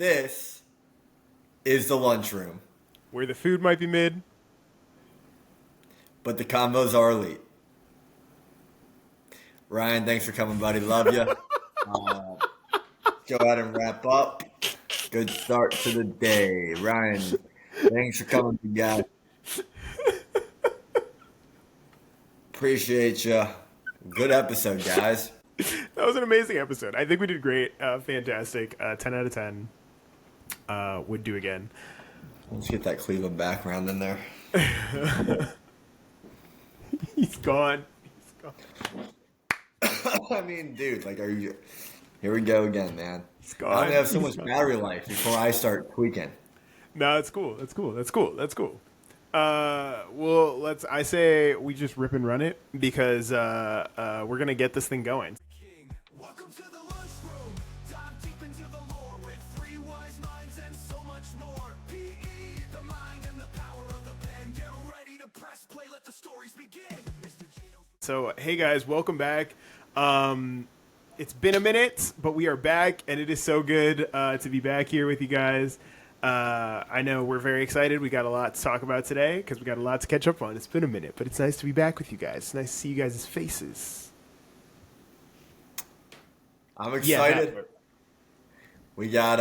This is the Lunchroom, Where the food might be mid. but the combos are elite. Ryan, thanks for coming, buddy. Love you. Go ahead and wrap up. Good start to the day. Ryan, thanks for coming, guys. Appreciate you. Good episode, guys. That was an amazing episode. I think we did great. Fantastic. 10 out of 10. Would do again. Let's get that Cleveland background in there. He's gone. I mean, dude, like, are you? Here we go again, man. He's gone. I only have so much gone. battery life before I start tweaking. No, that's cool. That's cool. That's cool. That's cool. Well, I say we just rip and run it because we're gonna get this thing going. Welcome to the Lunchroom. Dive deep into the lore with three wise minds and so much more. PE, the mind and the power of the pen. Get ready to press play. Let the stories begin. Mr. Gino. So, hey guys, welcome back. It's been a minute, but we are back, and it is so good to be back here with you guys. I know we're very excited. We got a lot to talk about today because we got a lot to catch up on. It's been a minute, but it's nice to be back with you guys. It's nice to see you guys' faces. I'm excited. Yeah, We got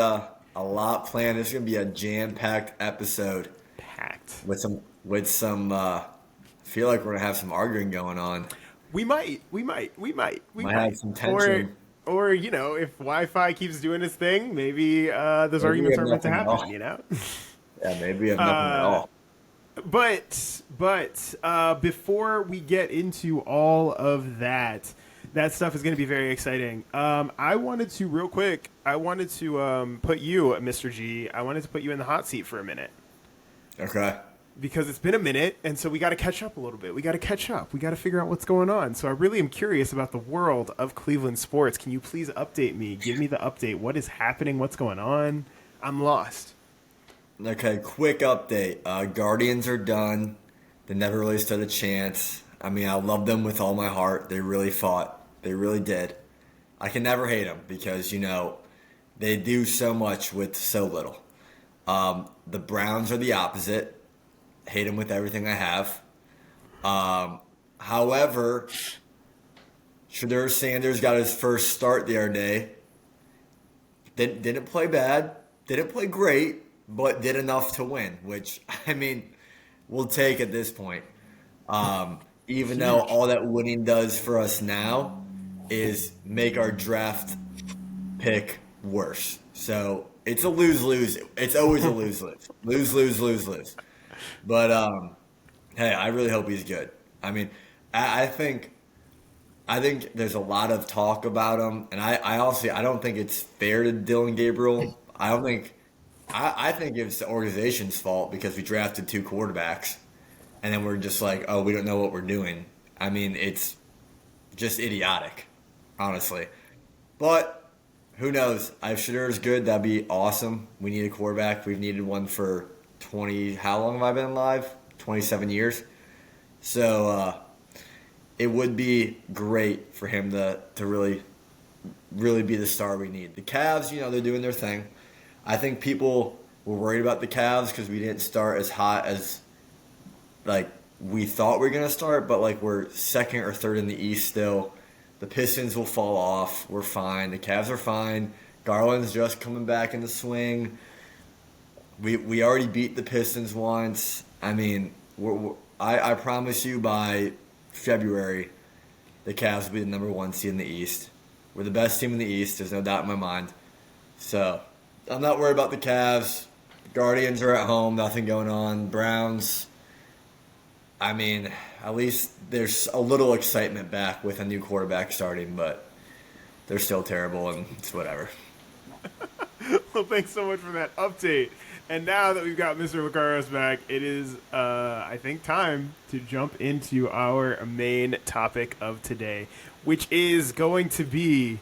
a lot planned. This is gonna be a jam-packed episode packed. with some. I feel like we're gonna have some arguing going on. We might Might have some tension. Or you know, if Wi-Fi keeps doing its thing, maybe those arguments we are have meant to nothing at happen. all. You know. Yeah, maybe we have nothing at all. But before we get into all of that stuff is going to be very exciting. I wanted to real quick. I wanted to put you, Mr. G. I wanted to put you in the hot seat for a minute Okay. because it's been a minute, and so we got to catch up a little bit. We got to catch up. We got to figure out what's going on. So I really am curious about the world of Cleveland sports. Can you please update me? Give me the update. What is happening? What's going on? I'm lost. Okay, quick update. Guardians are done. They never really stood a chance. I mean, I love them with all my heart. They really fought. They really did. I can never hate them because, you know, they do so much with so little. The Browns are the opposite. Hate them with everything I have. However, Shedeur Sanders got his first start the other day. Didn't play bad. Didn't play great, but did enough to win, which, I mean, we'll take at this point. Even though all that winning does for us now is make our draft pick worse. So it's a lose-lose. It's always a lose-lose. Lose. But, hey, I really hope he's good. I mean, I think there's a lot of talk about him, and I honestly I don't think it's fair to Dylan Gabriel. I think it's the organization's fault because we drafted two quarterbacks, and then we're just like, oh, we don't know what we're doing. I mean, it's just idiotic, honestly. But who knows? If Shedeur is good, that'd be awesome. We need a quarterback. We've needed one for 20. How long have I been alive? 27 years. So it would be great for him to really be the star we need. The Cavs, you know, they're doing their thing. I think people were worried about the Cavs because we didn't start as hot as like we thought we were gonna start, but like we're second or third in the East still. The Pistons will fall off. We're fine. The Cavs are fine. Garland's just coming back in the swing. We already beat the Pistons once. I mean, I promise you by February, the Cavs will be the number one seed in the East. We're the best team in the East. There's no doubt in my mind. So I'm not worried about the Cavs. Guardians are at home. Nothing going on. Browns, I mean, at least there's a little excitement back with a new quarterback starting, but they're still terrible, and it's whatever. Well, thanks so much for that update. And now that we've got Mr. Macaros back, it is, I think, time to jump into our main topic of today, which is going to be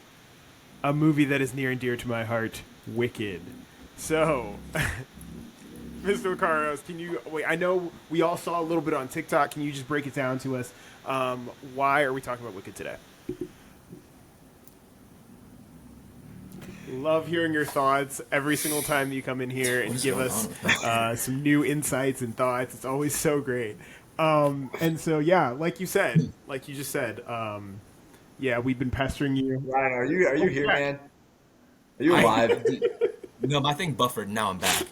a movie that is near and dear to my heart, Wicked. So, Mr. Macaros, can you wait? I know we all saw a little bit on TikTok. Can you just break it down to us? Why are we talking about Wicked today? Love hearing your thoughts every single time you come in here and is give going us on with that? some new insights and thoughts. It's always so great. And so, yeah, like you said, like you just said, yeah, we've been pestering you. Ryan, are you here, Yeah. man? Are you I alive? no, my thing buffered. Now I'm back.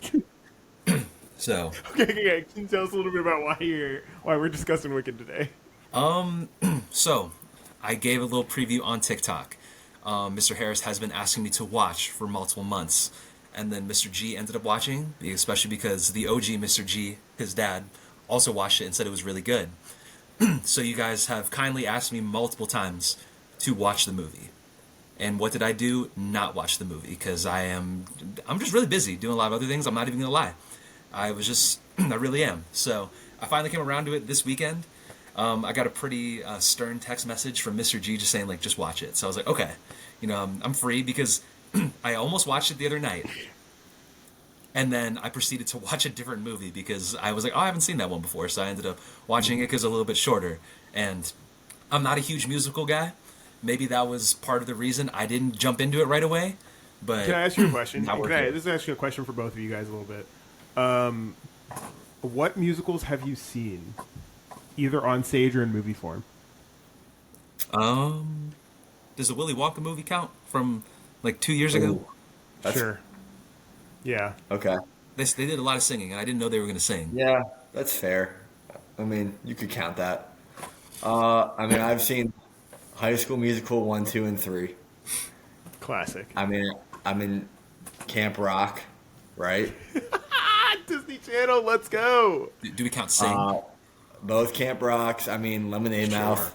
So, Okay. Can you tell us a little bit about why we're discussing Wicked today? so I gave a little preview on TikTok. Mr. Harris has been asking me to watch for multiple months, and then Mr. G ended up watching, especially because the OG Mr. G, his dad, also watched it and said it was really good. So you guys have kindly asked me multiple times to watch the movie. And what did I do? Not watch the movie because I'm just really busy doing a lot of other things. I'm not even gonna lie. I was just I really am. So I finally came around to it this weekend. I got a pretty stern text message from Mr. G just saying like just watch it. So I was like, okay, I'm free because I almost watched it the other night. And then I proceeded to watch a different movie because I was like, oh, I haven't seen that one before. So I ended up watching it because it's a little bit shorter. And I'm not a huge musical guy. Maybe that was part of the reason I didn't jump into it right away. But Can I ask you a question? Now we're here. This is actually a question for both of you guys a little bit. What musicals have you seen, either on stage or in movie form? Does the Willy Wonka movie count from like 2 years ago? Ooh, that's- Sure. Yeah. Okay. They did a lot of singing, and I didn't know they were going to sing. Yeah, that's fair. I mean, you could count that. I mean, I've seen High School Musical 1, 2, and 3. Classic. I'm in Camp Rock, right? Disney Channel, let's go. Do we count sing? Both Camp Rocks. I mean, Lemonade Mouth.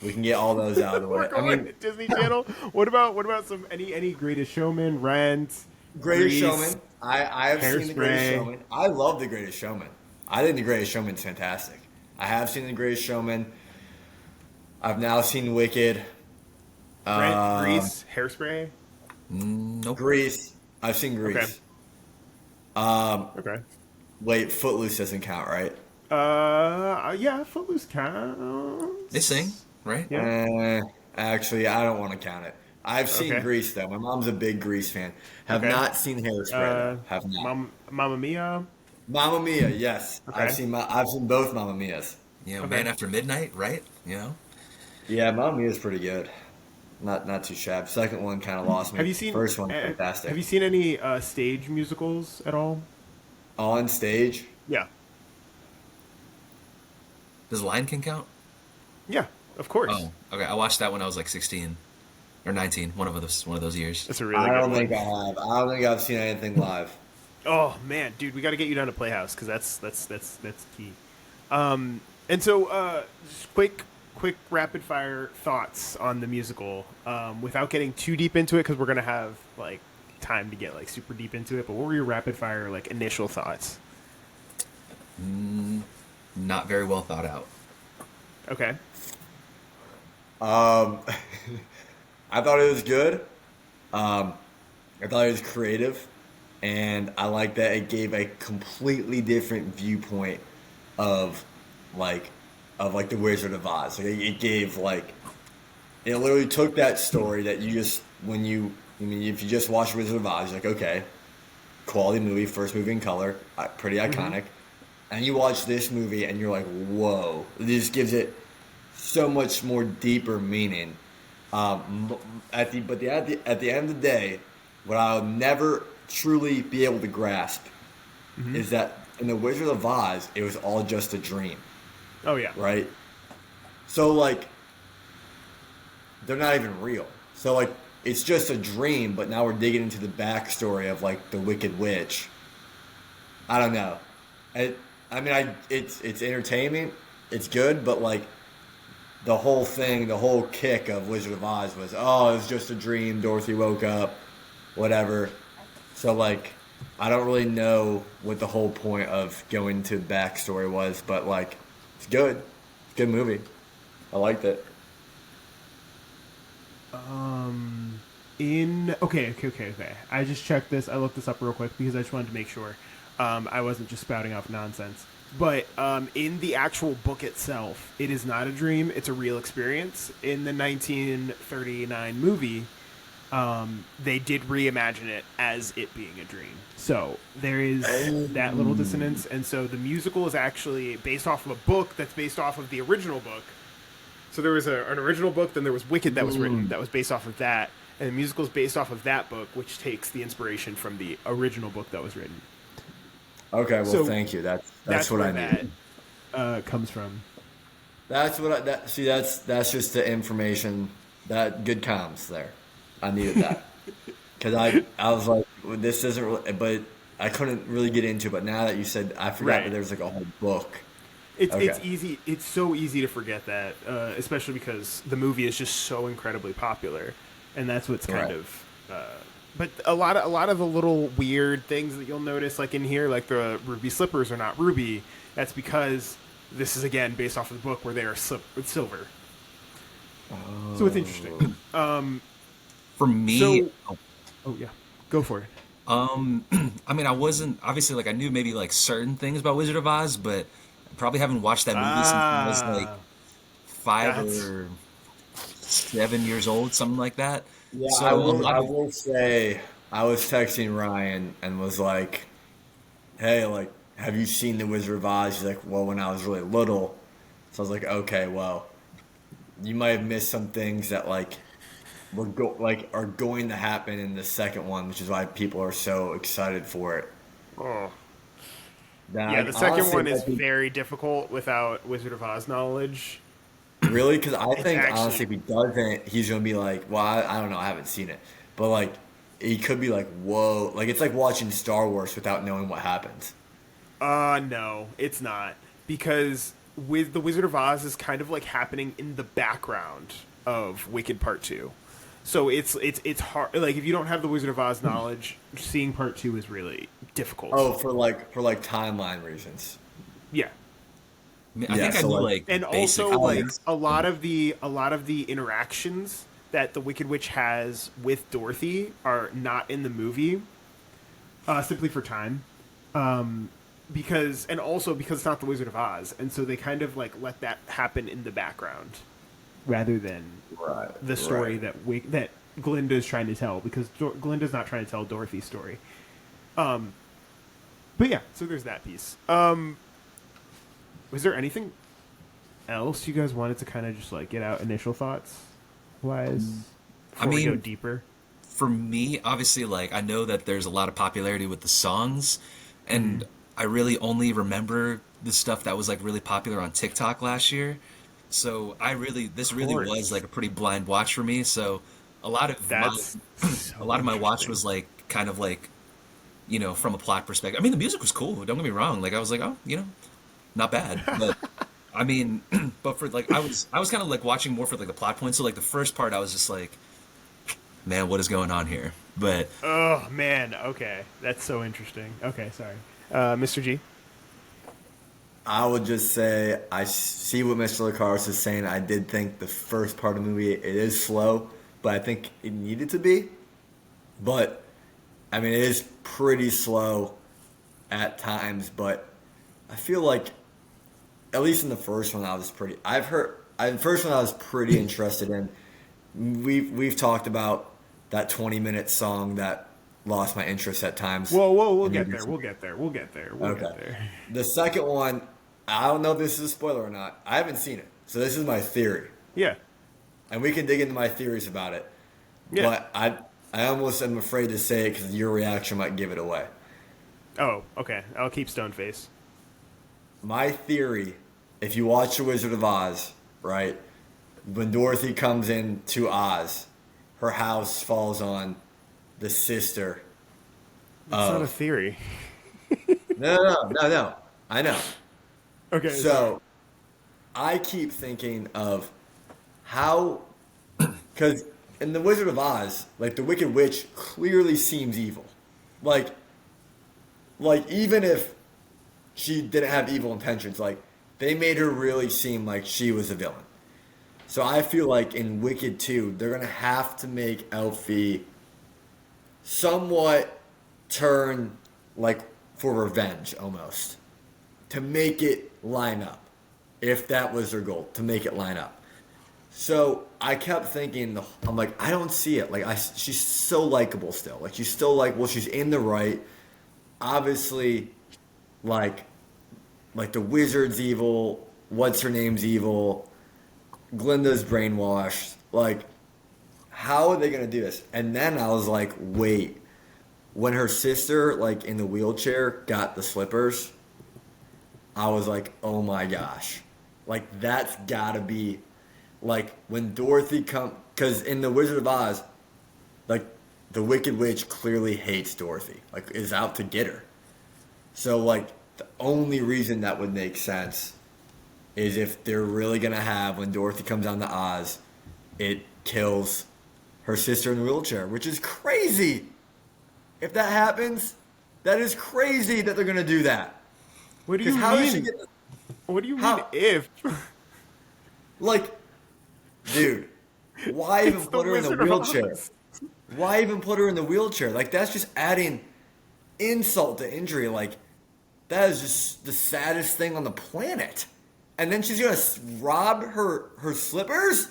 We can get all those out of the way. We're I going mean, Disney Channel. What about some any Greatest Showman, Rent, Greatest Grease? Showman. I have seen the Greatest Hairspray. Showman. I love the Greatest Showman. I think the Greatest Showman's fantastic. I have seen the Greatest Showman. I've now seen Wicked. Rent, Grease, Hairspray. Nope. Grease. I've seen Grease. Okay. Wait, Footloose doesn't count, right? Yeah, Footloose counts. They sing, right? Yeah. Actually, I don't want to count it. I've seen Okay. Grease though. My mom's a big Grease fan. Have Okay. not seen Hairspray. Though. Have not. Mamma Mia. Mamma Mia, yes. Okay. I've seen both Mamma Mias. You know, Okay. Man After Midnight, right? You know? Yeah, Mamma Mia's pretty good. Not too shabby. Second one kind of lost me. Have you seen First one fantastic. Have you seen any stage musicals at all? On stage? Yeah. Does Lion King count? Yeah, of course. Oh, okay. I watched that when I was like 16 or 19, one of those years. That's a really I good don't one. think I have. I don't think I've seen anything live. Oh man, dude, we got to get you down to Playhouse because that's key. And so just quick rapid fire thoughts on the musical, without getting too deep into it because we're gonna have like time to get like super deep into it. But what were your rapid fire like initial thoughts? Not very well thought out. Okay. I thought it was good. I thought it was creative, and I like that it gave a completely different viewpoint of like the Wizard of Oz. Like it gave like it literally took that story that you just if you just watch Wizard of Oz, you're like, okay, quality movie, first movie in color, pretty iconic, and you watch this movie and you're like, whoa, this gives it so much more deeper meaning. At the end of the day, what I'll never truly be able to grasp is that in the Wizard of Oz, it was all just a dream, Oh yeah. right? So like, they're not even real. So like, it's just a dream, but now we're digging into the backstory of like the Wicked Witch. I don't know. It's entertainment, it's good, but like the whole thing, the whole kick of Wizard of Oz was, oh, it was just a dream. Dorothy woke up, whatever. So like, I don't really know what the whole point of going to backstory was, but like, it's good. It's a good movie. I liked it. Okay. I just checked this. I looked this up real quick because I just wanted to make sure I wasn't just spouting off nonsense. But in the actual book itself, it is not a dream. It's a real experience. In the 1939 movie, they did reimagine it as it being a dream. So there is that little dissonance, and so the musical is actually based off of a book that's based off of the original book. So there was an original book, then there was Wicked that was written that was based off of that, and the musical is based off of that book, which takes the inspiration from the original book that was written. Okay, well, So thank you. That's what where I need. that comes from. That's what see. That's just the information. That good comms there. I needed that because I was like, well, this isn't really, but I couldn't really get into it. But now that you said, I forgot Right. that there's like a whole book. It's Okay. easy. It's so easy to forget that, especially because the movie is just so incredibly popular, and that's what's kind Right. of. But a lot of the little weird things that you'll notice, like in here, like the ruby slippers are not ruby. That's because this is again based off of the book where they are silver. So it's interesting. For me, So, oh yeah, go for it. I mean, I wasn't obviously like I knew maybe like certain things about Wizard of Oz, but I probably haven't watched that movie since I was like Ah, 5 that's or 7 years old, something like that. Yeah, So I a will. lot I of will say I was texting Ryan and was like, "Hey, like, have you seen The Wizard of Oz?" He's like, "Well, when I was really little." So I was like, "Okay, well, you might have missed some things that are going to happen in the second one, which is why people are so excited for it." oh. That Yeah, the second honestly one is might be very difficult without Wizard of Oz knowledge. really because I It's think actually honestly if he doesn't, he's gonna be like, "Well, I don't know, I haven't seen it," but like he could be like, "Whoa!" Like it's like watching Star Wars without knowing what happens. no, it's not because with the Wizard of Oz is kind of like happening in the background of Wicked Part 2. So it's hard like if you don't have the Wizard of Oz knowledge, seeing Part 2 is really difficult. Oh, for like timeline reasons. Yeah. I Yeah, think I so knew like like And basic also like things. a lot of the interactions that the Wicked Witch has with Dorothy are not in the movie simply for time. Because and also because it's not the Wizard of Oz, and so they kind of like let that happen in the background rather than right, the story right. that Glinda is trying to tell. Because Glinda's not trying to tell Dorothy's story. But yeah, so there's that piece. Was there anything else you guys wanted to kind of just like get out initial thoughts wise I before we go mean, deeper? for me, obviously, like I know that there's a lot of popularity with the songs, and I really only remember the stuff that was like really popular on TikTok last year. So this Of really was course, like a pretty blind watch for me. So a lot of my that's a so lot of my watch interesting. was like kind of like from a plot perspective. I mean, the music was cool. Don't get me wrong. Like I was like, oh, not bad. But I mean, but for like I was kind of like watching more for like the plot points. So like the first part, I was just like, man, what is going on here? But Oh man, okay, that's so interesting. Okay, sorry, Mr. G. I would just say I see what Mr. Lacaris is saying. I did think the first part of the movie it is slow, but I think it needed to be. But I mean, it is pretty slow at times. But I feel like at least in the first one, I was pretty. The first one I was pretty interested in. We've talked about that 20-minute song that lost my interest at times. Whoa, we'll And get maybe there. We'll get there. We'll get there. We'll okay. get there. The second one, I don't know if this is a spoiler or not. I haven't seen it, so this is my theory, Yeah, and we can dig into my theories about it. yeah. But I almost am afraid to say it because your reaction might give it away. Oh, okay. I'll keep stone face. My theory, if you watch The Wizard of Oz, right, when Dorothy comes into Oz, her house falls on the sister That's not a of. theory. No. I know. Okay. Sorry. So I keep thinking of how, because in The Wizard of Oz, like the Wicked Witch clearly seems evil. Like, even if she didn't have evil intentions, like they made her really seem like she was a villain. So I feel like in Wicked 2, they're gonna have to make Elfie somewhat turn like for revenge almost to make it line up. If that was their goal, to make it line up. So I kept thinking, I'm like, I don't see it. Like, she's so likable still. Like, she's still like, well, she's in the right. Obviously, like, the wizard's evil. What's her name's evil. Glinda's brainwashed. Like, how are they gonna do this? And then I was like, wait. When her sister, like, in the wheelchair, got the slippers, I was like, oh my gosh. Like, that's gotta be, like, when Dorothy because in The Wizard of Oz, like, the Wicked Witch clearly hates Dorothy, like, is out to get her. So, like, the only reason that would make sense is if they're really gonna have, when Dorothy comes down to Oz, it kills her sister in the wheelchair, which is crazy. If that happens, that is crazy that they're gonna do that. What do you How does she mean? get What do you mean How? if? like, dude? Why even It's the put her in the Wizard of wheelchair? Oz. Why even put her in the wheelchair? Like, that's just adding insult to injury. Like, that is just the saddest thing on the planet. And then she's gonna rob her slippers.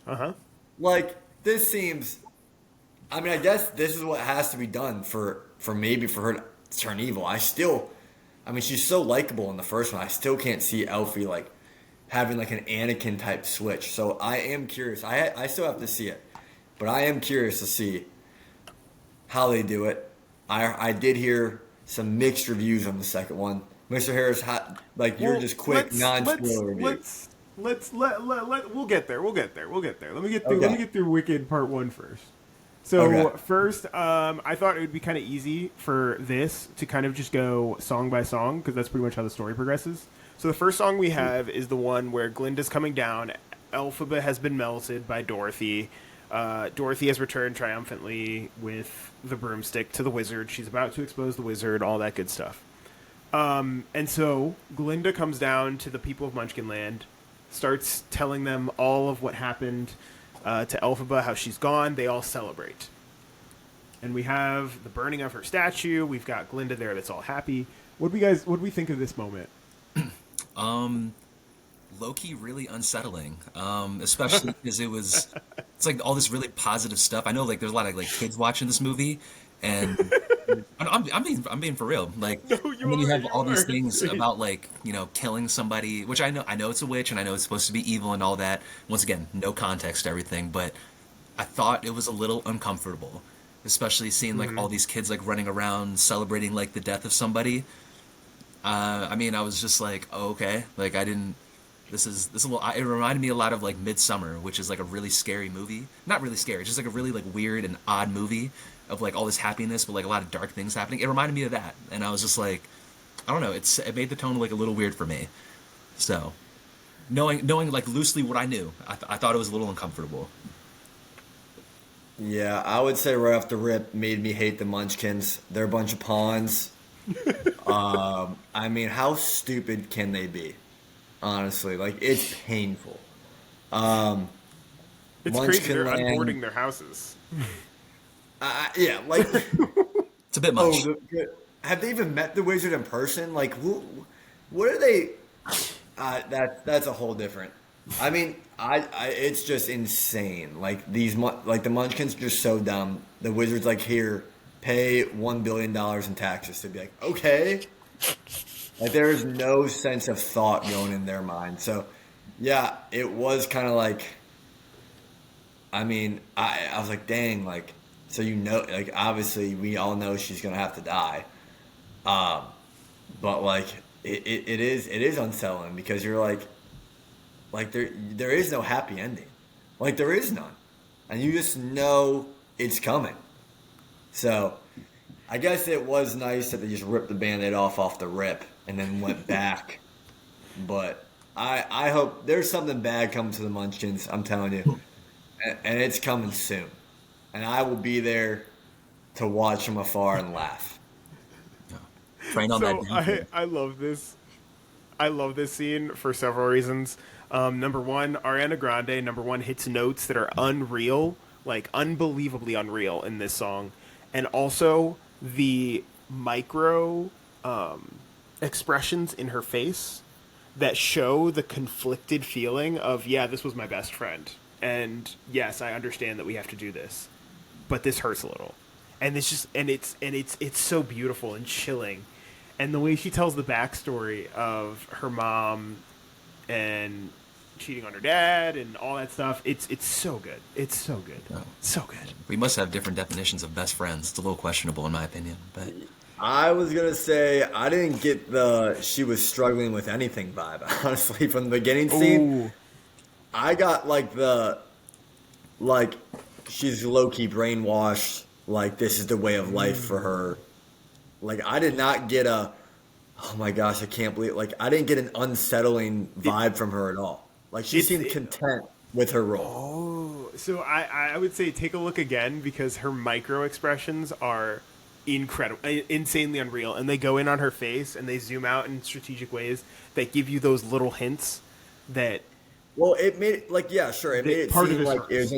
Uh-huh. Like, this seems. I mean, I guess this is what has to be done for maybe for her to turn evil. I mean, she's so likable in the first one. I still can't see Elfie, like, having, like, an Anakin type switch. So I am curious. I still have to see it, but I am curious to see how they do it. I did hear some mixed reviews on the second one. Mr. Harris, you're Well, just quick, non-spoiler review. We'll get there. Let me get through. Okay. Let me get through Wicked Part 1 first. So Okay. first, I thought it would be kind of easy for this to kind of just go song by song because that's pretty much how the story progresses. So the first song we have is the one where Glinda's coming down. Elphaba has been melted by Dorothy. Dorothy has returned triumphantly with the broomstick to the wizard. She's about to expose the wizard, all that good stuff. And so Glinda comes down to the people of Munchkinland, starts telling them all of what happened to Elphaba, how she's gone. They all celebrate. And we have the burning of her statue. We've got Glinda there that's all happy. What do we think of this moment? Low-key really unsettling, especially because it's like all this really positive stuff. I know, like, there's a lot of, like, kids watching this movie, and I'm being for real. Like, No, and then you have all these are. things about, like, killing somebody, which I know it's a witch, and I know it's supposed to be evil and all that. Once again, no context to everything, but I thought it was a little uncomfortable, especially seeing, like, all these kids, like, running around celebrating, like, the death of somebody. I mean, I was just like, oh, okay, like, I didn't. This is a little. It reminded me a lot of, like, Midsummer, which is, like, a really scary movie. Not really scary, just like a really, like, weird and odd movie of, like, all this happiness, but, like, a lot of dark things happening. It reminded me of that, and I was just like, I don't know. It made the tone, like, a little weird for me. So, knowing like loosely what I knew, I thought it was a little uncomfortable. Yeah, I would say right off the rip made me hate the Munchkins. They're a bunch of pawns. I mean, how stupid can they be? Honestly, like, it's painful. It's crazy. They're Munchkinland- unboarding their houses. Yeah, like, It's a bit oh, much. have they even met the wizard in person? Like, what are they? That's a whole different. I mean, it's just insane. Like, like, the Munchkins are just so dumb. The wizard's like, here, pay $1 billion in taxes to be like, okay. Like, there is no sense of thought going in their mind. So, yeah, it was kind of like, I mean, I was like, dang, like, so like, obviously we all know she's gonna have to die, but like, it is unsettling because you're like there is no happy ending, like, there is none, and you just know it's coming. So, I guess it was nice that they just ripped the Band-Aid off the rip and then went back. But I hope there's something bad coming to the Munchkins, I'm telling you. And it's coming soon. And I will be there to watch from afar and laugh. Praying on So that. I love this. I love this scene for several reasons. Number one, Ariana Grande, hits notes that are unreal, like unbelievably unreal in this song. And also the micro expressions in her face that show the conflicted feeling of, yeah, this was my best friend. and yes, I understand that we have to do this, but this hurts a little, and it's so beautiful and chilling, and the way she tells the backstory of her mom and cheating on her dad and all that stuff, it's so good. It's so good. Oh. So good. We must have different definitions of best friends. It's a little questionable in my opinion, but I was gonna say I didn't get the she was struggling with anything vibe. Honestly, from the beginning scene, Ooh. I got like she's low key brainwashed. Like this is the way of life for her. Like I did not get a oh my gosh, I can't believe like I didn't get an unsettling vibe from her at all. Like she seemed content with her role. Oh, so I would say take a look again because her micro expressions are incredible, insanely unreal, and they go in on her face and they zoom out in strategic ways that give you those little hints that Well, it made it like yeah, sure. It made it part of seem his like it was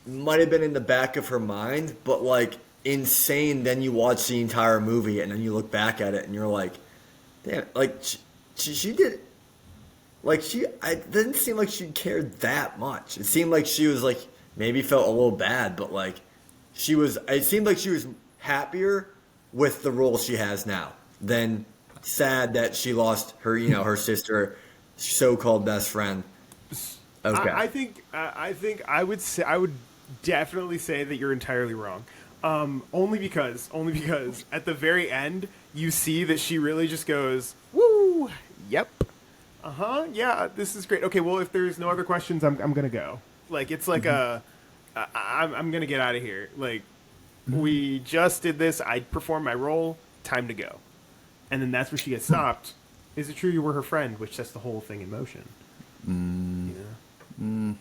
might have been in the back of her mind, but like insane. Then you watch the entire movie and then you look back at it and you're like, damn, like she did. Like it didn't seem like she cared that much. It seemed like she was like maybe felt a little bad, but like she was. It seemed like she was happier with the role she has now than sad that she lost her, her sister, so-called best friend. Okay. I think I would definitely say that you're entirely wrong. Only because at the very end you see that she really just goes, "Woo, yep, yeah, this is great." Okay, well if there's no other questions, I'm gonna go. Like it's like I'm gonna get out of here. Like we just did this. I performed my role. Time to go. And then that's where she gets stopped. Is it true you were her friend? Which sets the whole thing in motion.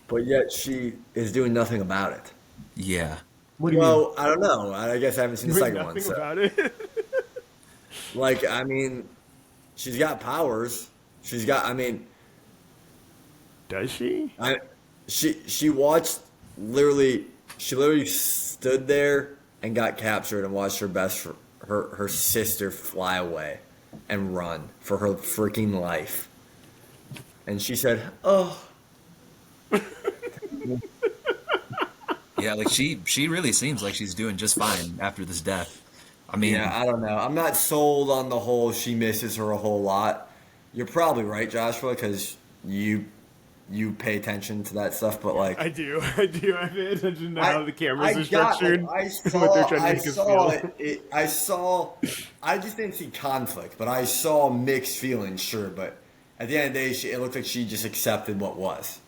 But yet she is doing nothing about it. yeah. What do you mean? Well, I don't know. I guess I haven't seen the Doing second one. nothing So. about it. Like, I mean, she's got powers. She's got. I mean, Does she? she watched literally. She literally stood there and got captured and watched her sister fly away and run for her freaking life. And she said, "Oh." Yeah, like she really seems like she's doing just fine after this death. I mean, Yeah, I don't know. I'm not sold on the whole she misses her a whole lot. You're probably right, Joshua, because you pay attention to that stuff. But like, I do. I pay attention to how the cameras are got, structured. like, what they're trying to make us feel. I just didn't see conflict, but I saw mixed feelings, sure. But at the end of the day, it looked like she just accepted what was.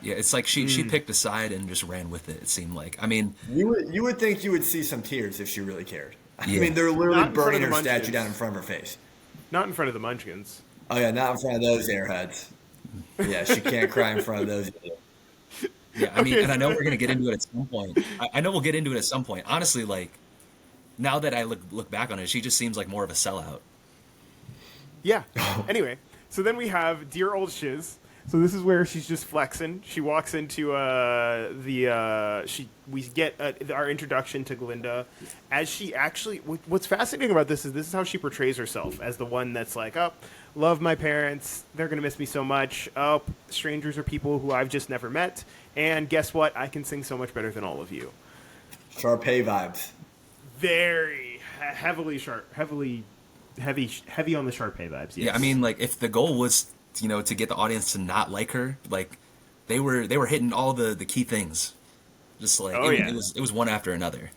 yeah, it's like she picked a side and just ran with it. It seemed like. I mean, You would think you would see some tears if she really cared. I Yeah. mean, they're Not literally in front of burning the her statue Munchkins. down in front of her face. Not in front of the Munchkins. Oh yeah, not in front of those airheads. Yeah, she can't cry in front of those. yeah, I mean, Okay, and I know so- we're gonna get into it at some point. I know we'll get into it at some point. Honestly, like now that I look back on it, she just seems like more of a sellout. Yeah. Anyway, so then we have dear old Shiz. So this is where she's just flexing. She walks into we get our introduction to Glinda as she actually. What's fascinating about this is how she portrays herself as the one that's like, oh, love my parents. They're gonna miss me so much. Oh, strangers are people who I've just never met. And guess what? I can sing so much better than all of you. Sharpay vibes. Very heavy on the Sharpay vibes. Yes. Yeah, I mean, like if the goal was to get the audience to not like her, like they were hitting all the key things. Just like it was one after another.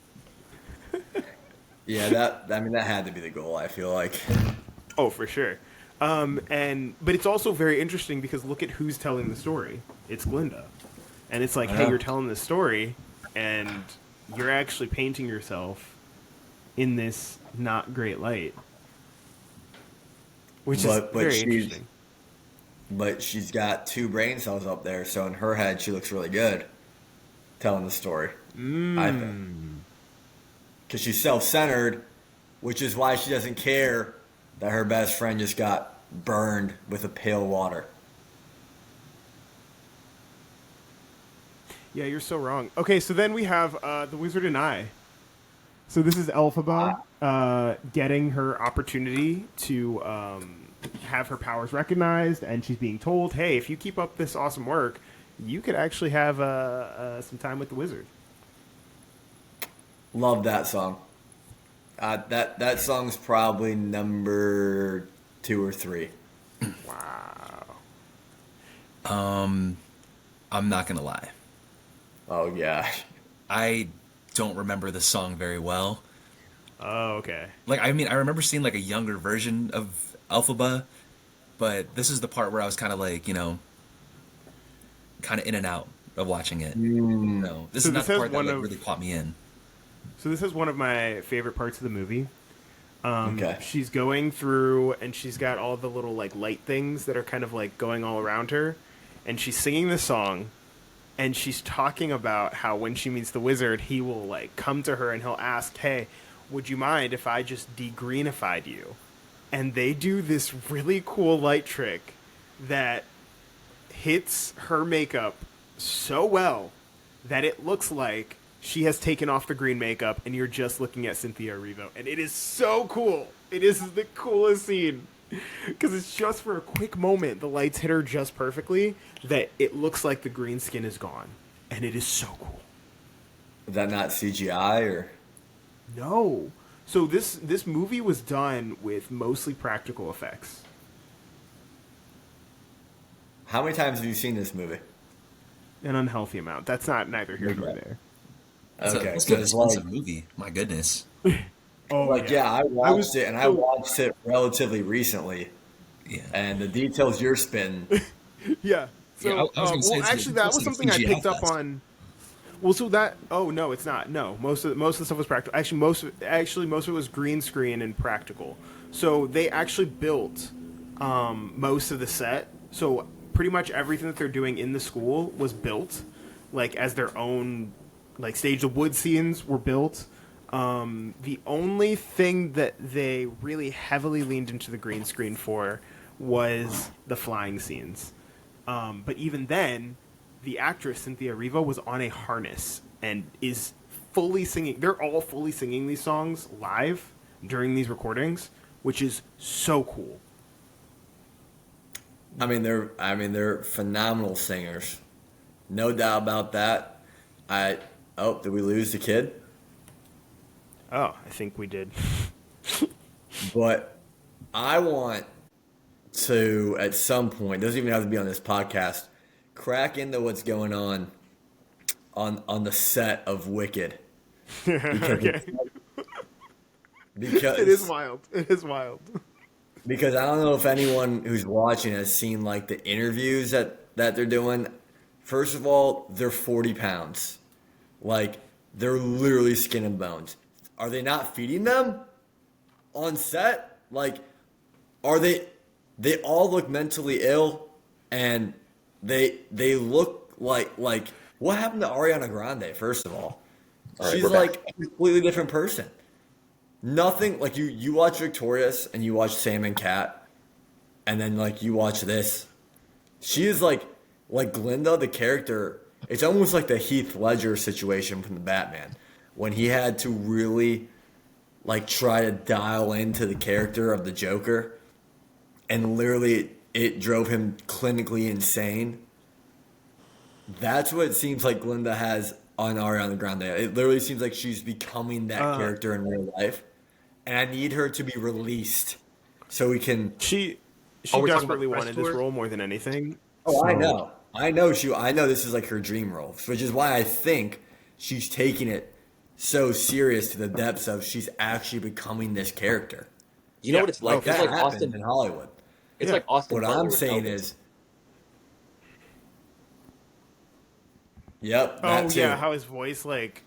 Yeah, that had to be the goal. I feel like. Oh, for sure. But it's also very interesting because look at who's telling the story. It's Glinda, and it's like, hey, you're telling this story, and you're actually painting yourself in this not great light, which is very interesting. But she's got 2 brain cells up there, so in her head she looks really good telling the story. I think. Because she's self-centered, which is why she doesn't care that her best friend just got burned with a pail of water. Yeah, you're so wrong. Okay, so then we have the Wizard and I. So this is Elphaba getting her opportunity to have her powers recognized, and she's being told, hey, if you keep up this awesome work, you could actually have some time with the wizard. Love that song. That song's probably number 2 or 3. Wow. I'm not gonna lie. Oh yeah. I don't remember the song very well. Oh, okay. Like, I mean, I remember seeing like a younger version of Alphaba, but this is the part where I was kind of like, kind of in and out of watching it. No, this So is not this the has part that one like of really caught me in. so this is one of my favorite parts of the movie. Okay. She's going through and she's got all the little like light things that are kind of like going all around her, and she's singing the song, and she's talking about how when she meets the wizard, he will like come to her and he'll ask, "Hey, would you mind if I just degreenified you?" And they do this really cool light trick that hits her makeup so well that it looks like she has taken off the green makeup and you're just looking at Cynthia Erivo. And it is so cool. It is the coolest scene. Because it's just for a quick moment, the lights hit her just perfectly that it looks like the green skin is gone. And it is so cool. Is that not CGI or? No. So this movie was done with mostly practical effects. How many times have you seen this movie? An unhealthy amount. That's not neither here nor there. It's Okay, it's an 'cause, like, expensive movie. My goodness. Oh, yeah, I watched it, and I so- watched it relatively recently, Yeah. and the details you're spitting. Yeah. So, Yeah, I was gonna say well, it's- actually, it's that almost was like a something I CGI picked up fest. on. Well, so that. Oh no, it's not. No, most of the stuff was practical. Actually, most of it was green screen and practical. So they actually built most of the set. So pretty much everything that they're doing in the school was built, like as their own, like stage. The wood scenes were built. The only thing that they really heavily leaned into the green screen for was the flying scenes. But even then, the actress Cynthia Erivo was on a harness and is fully singing. They're all fully singing these songs live during these recordings, which is so cool. They're phenomenal singers, no doubt about that. Did we lose the kid? Oh, I think we did. But I want to, at some point, doesn't even have to be on this podcast, crack into what's going on the set of Wicked. Okay. Because It is wild. It is wild. because I don't know if anyone who's watching has seen like the interviews that they're doing. First of all, they're 40 pounds. Like, they're literally skin and bones. Are they not feeding them on set? Like, are they all look mentally ill, and they look like what happened to Ariana Grande, first of all? All right, She's we're like a completely different person. Nothing like you watch Victorious and you watch Sam and Cat, and then like you watch this. She is like Glinda, the character. It's almost like the Heath Ledger situation from the Batman, when he had to really like try to dial into the character of the Joker, and literally it drove him clinically insane. That's what it seems like Glinda has on Ariana Grande. It literally seems like she's becoming that character in real life, and I need her to be released so we can. She Oh, we're talking desperately about press wanted this tours? role more than anything. Oh, I know. I know this is like her dream role, which is why I think she's taking it so serious to the depths of she's actually becoming this character. You know Yeah. what it's like? Like It's that like happens Austin. in Hollywood. It's Yeah. like Austin. What Butler I'm with saying Elvis. is, yep. Oh That too. yeah, how his voice like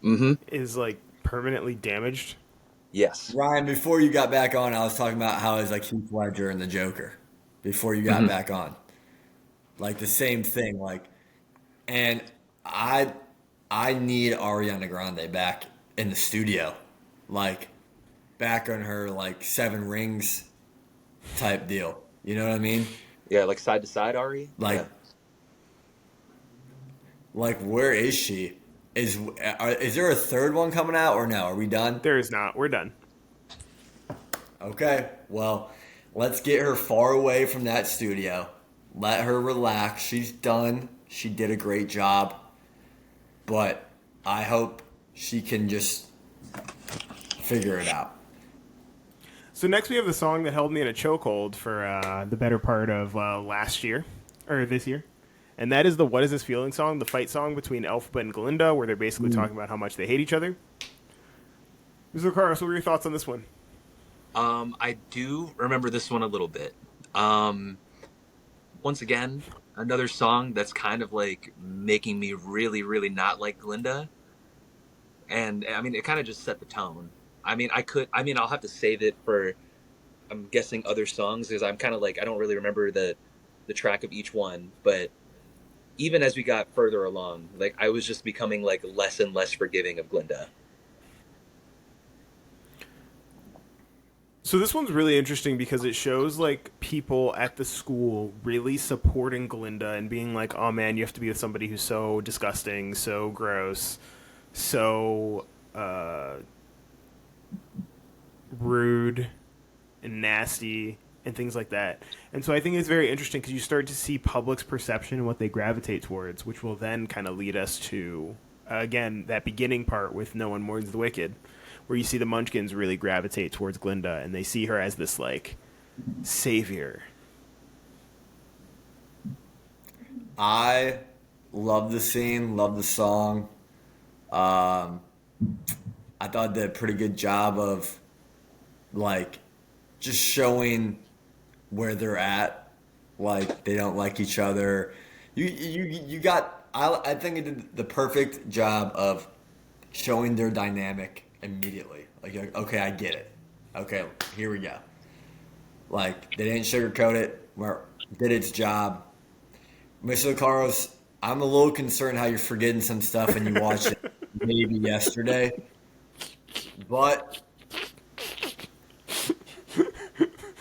is like permanently damaged. Yes. Ryan, before you got back on, I was talking about how it's like Heath Ledger and the Joker. Before you got back on, like the same thing. Like, and I need Ariana Grande back in the studio, like back on her like Seven Rings type deal. You know what I mean? Yeah, like side to side, Ari. Like, Yeah. like where is she? Is there a third one coming out or no? Are we done? There is not. We're done. Okay, well, let's get her far away from that studio. Let her relax. She's done. She did a great job, but I hope she can just figure it out. So next we have the song that held me in a chokehold for the better part of last year, or this year. And that is the What Is This Feeling song, the fight song between Elphaba and Glinda, where they're basically talking about how much they hate each other. Mr. Carlos, what were your thoughts on this one? I do remember this one a little bit. Once again, another song that's kind of like making me really, really not like Glinda. And I mean, it kind of just set the tone. I'll have to save it for, I'm guessing, other songs because I'm kind of like, I don't really remember the track of each one. But even as we got further along, like I was just becoming like less and less forgiving of Glinda. So this one's really interesting because it shows like people at the school really supporting Glinda and being like, "Oh man, you have to be with somebody who's so disgusting, so gross, so rude and nasty and things like that." And so I think it's very interesting because you start to see public's perception and what they gravitate towards, which will then kind of lead us to again that beginning part with "No One Mourns the Wicked," where you see the Munchkins really gravitate towards Glinda and they see her as this like savior. I love the scene, love the song. I thought they did a pretty good job of like just showing where they're at. Like they don't like each other. You got. I think it did the perfect job of showing their dynamic immediately. Like okay, I get it. Okay, here we go. Like they didn't sugarcoat it. Where did its job. Mr. Carlos, I'm a little concerned how you're forgetting some stuff and you watched it maybe yesterday. But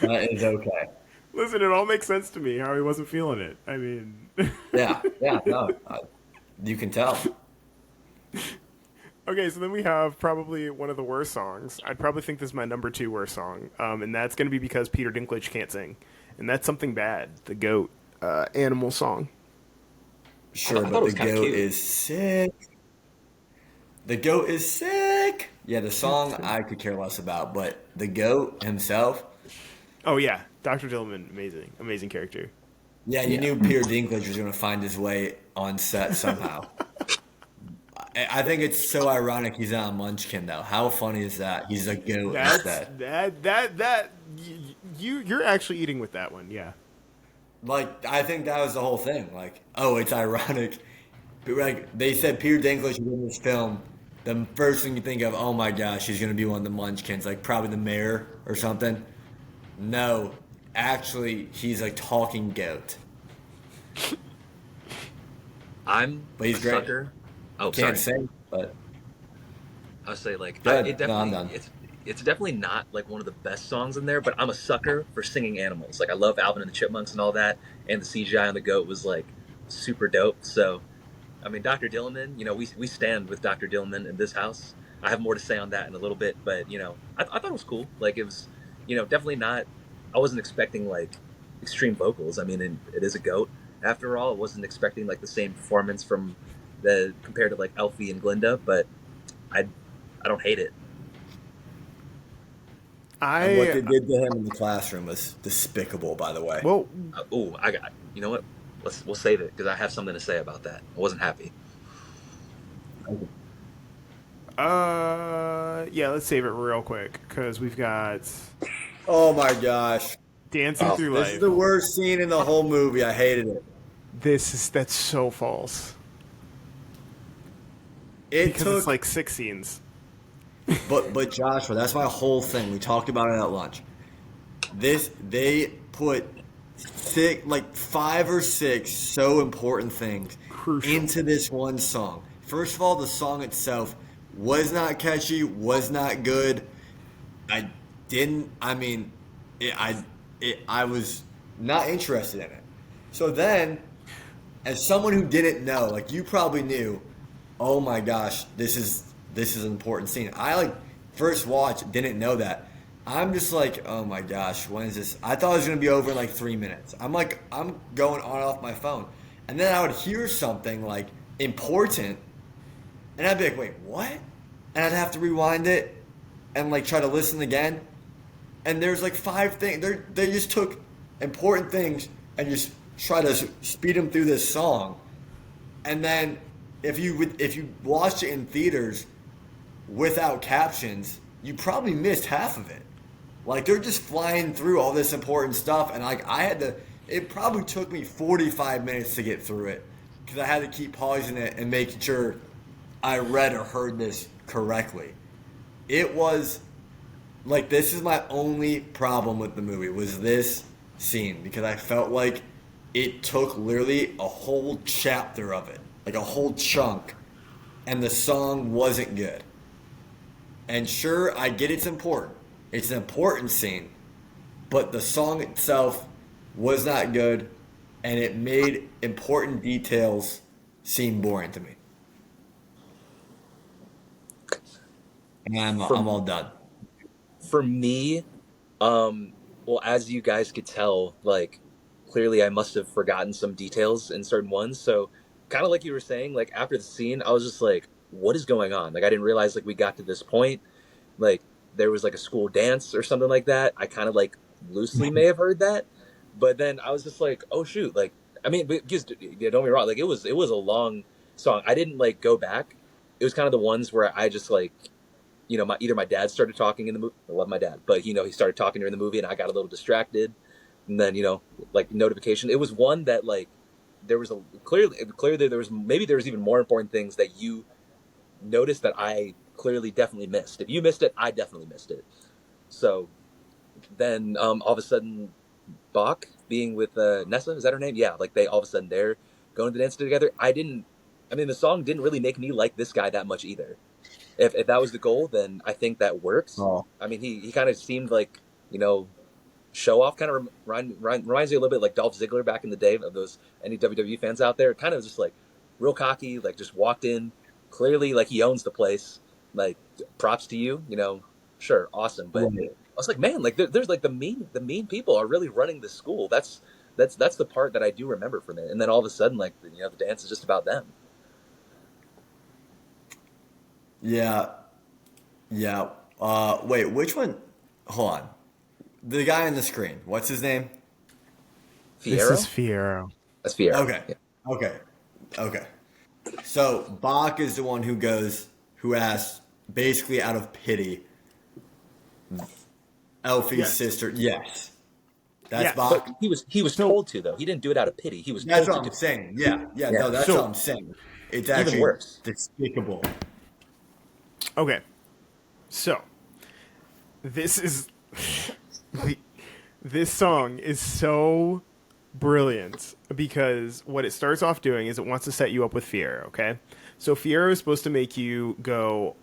that is okay. Listen, it all makes sense to me how he wasn't feeling it. I mean, Yeah, no, you can tell. okay, so then we have probably one of the worst songs. I'd probably think this is my number 2 worst song, and that's going to be because Peter Dinklage can't sing, and that's Something Bad, the goat animal song. Sure, I thought but it was the kinda goat cute. is sick. The goat is sick. Yeah, the song I could care less about, but the goat himself. Oh yeah, Dr. Dillman, amazing character. Yeah, you knew Peter Dinklage was going to find his way on set somehow. I think it's so ironic he's not a munchkin though. How funny is that? He's a goat instead. You're actually eating with that one, yeah. Like I think that was the whole thing. Like, oh, it's ironic. But like they said, Peter Dinklage was in this film. The first thing you think of, oh my gosh, he's gonna be one of the Munchkins, like probably the mayor or something. No, actually, he's a talking goat. I'm But he's a great. sucker. Oh, Can't sorry. sing, but I'll say like Go ahead. it No, I'm definitely done. it's definitely not like one of the best songs in there, but I'm a sucker for singing animals. Like I love Alvin and the Chipmunks and all that, and the CGI on the goat was like super dope. So I mean, Dr. Dillman, we stand with Dr. Dillman in this house. I have more to say on that in a little bit, but I thought it was cool. Like it was, definitely not. I wasn't expecting like extreme vocals. I mean, it is a goat after all. I wasn't expecting like the same performance from the compared to like Elfie and Glinda, but I I don't hate it. and what I they did to him in the classroom was despicable. By the way, well, I got. You know what? We'll save it because I have something to say about that. I wasn't happy. yeah, let's save it real quick because we've got oh my gosh, Dancing Oh, Through this Life. is the worst scene in the whole movie. I hated it. That's so false It because took it's like 6 scenes. But Joshua, that's my whole thing. We talked about it at lunch. They put like 5 or 6 so important things Crucial. into this one song. First of all, the song itself was not catchy, was not good. I didn't. I mean, I was not interested in it. So then, as someone who didn't know, like you probably knew, oh my gosh, this is an important scene. I like first watch, didn't know that. I'm just like, oh my gosh, when is this? I thought it was gonna be over in like 3 minutes. I'm going on and off my phone, And then I would hear something like important, and I'd be like, wait, what? And I'd have to rewind it and like try to listen again. And there's like five things. They just took important things and just try to speed them through this song. And then if you watched it in theaters without captions, you probably missed half of it. Like they're just flying through all this important stuff, and like I had to. It probably took me 45 minutes to get through it because I had to keep pausing it and making sure I read or heard this correctly. It was like this is my only problem with the movie was this scene because I felt like it took literally a whole chapter of it, like a whole chunk, and the song wasn't good. And sure, I get it's important. It's an important scene, but the song itself was not good, and it made important details seem boring to me. And I'm all done. For me, well, as you guys could tell, like clearly I must have forgotten some details in certain ones. So, kind of like you were saying, like after the scene, I was just like, "What is going on?" Like I didn't realize like we got to this point. Like there was like a school dance or something like that. I kind of like loosely may have heard that, but then I was just like, "Oh shoot!" Like I mean, because yeah, don't get me wrong, like it was a long song. I didn't like go back. It was kind of the ones where I just like either my dad started talking in the movie. I love my dad, but he started talking during the movie, and I got a little distracted. And then like notification. It was one that like there was a clearly there was even more important things that you noticed that I clearly definitely missed. If you missed it, I definitely missed it. So then all of a sudden, Bach being with Nessa, is that her name? Yeah, like they all of a sudden they're going to dance together. I mean, the song didn't really make me like this guy that much either. If that was the goal, then I think that works. Oh. I mean, he kind of seemed like, show off, kind of reminds me a little bit like Dolph Ziggler back in the day, of those any WWE fans out there. Kind of just like real cocky, like just walked in, clearly like he owns the place. Like props to you, sure, awesome. But I was like, man, like there's like the mean people are really running this school. That's the part that I do remember from it. And then all of a sudden, like the dance is just about them. Yeah. Yeah. Wait, which one? Hold on. The guy on the screen. What's his name? This Fierro? is Fierro. That's Fierro. Okay. Yeah. Okay. Okay. So Bach is the one who asks, basically out of pity, Elfie's Yes. sister. Yes. That's Yes. Bach. But he was told to, though. He didn't do it out of pity. He was That's told what to I'm do saying. Yeah. Yeah. Yeah. No, that's So- what I'm saying. It's Even actually worse. despicable. Okay, so this is this song is so brilliant because what it starts off doing is it wants to set you up with Fierro. Okay, so Fierro is supposed to make you go.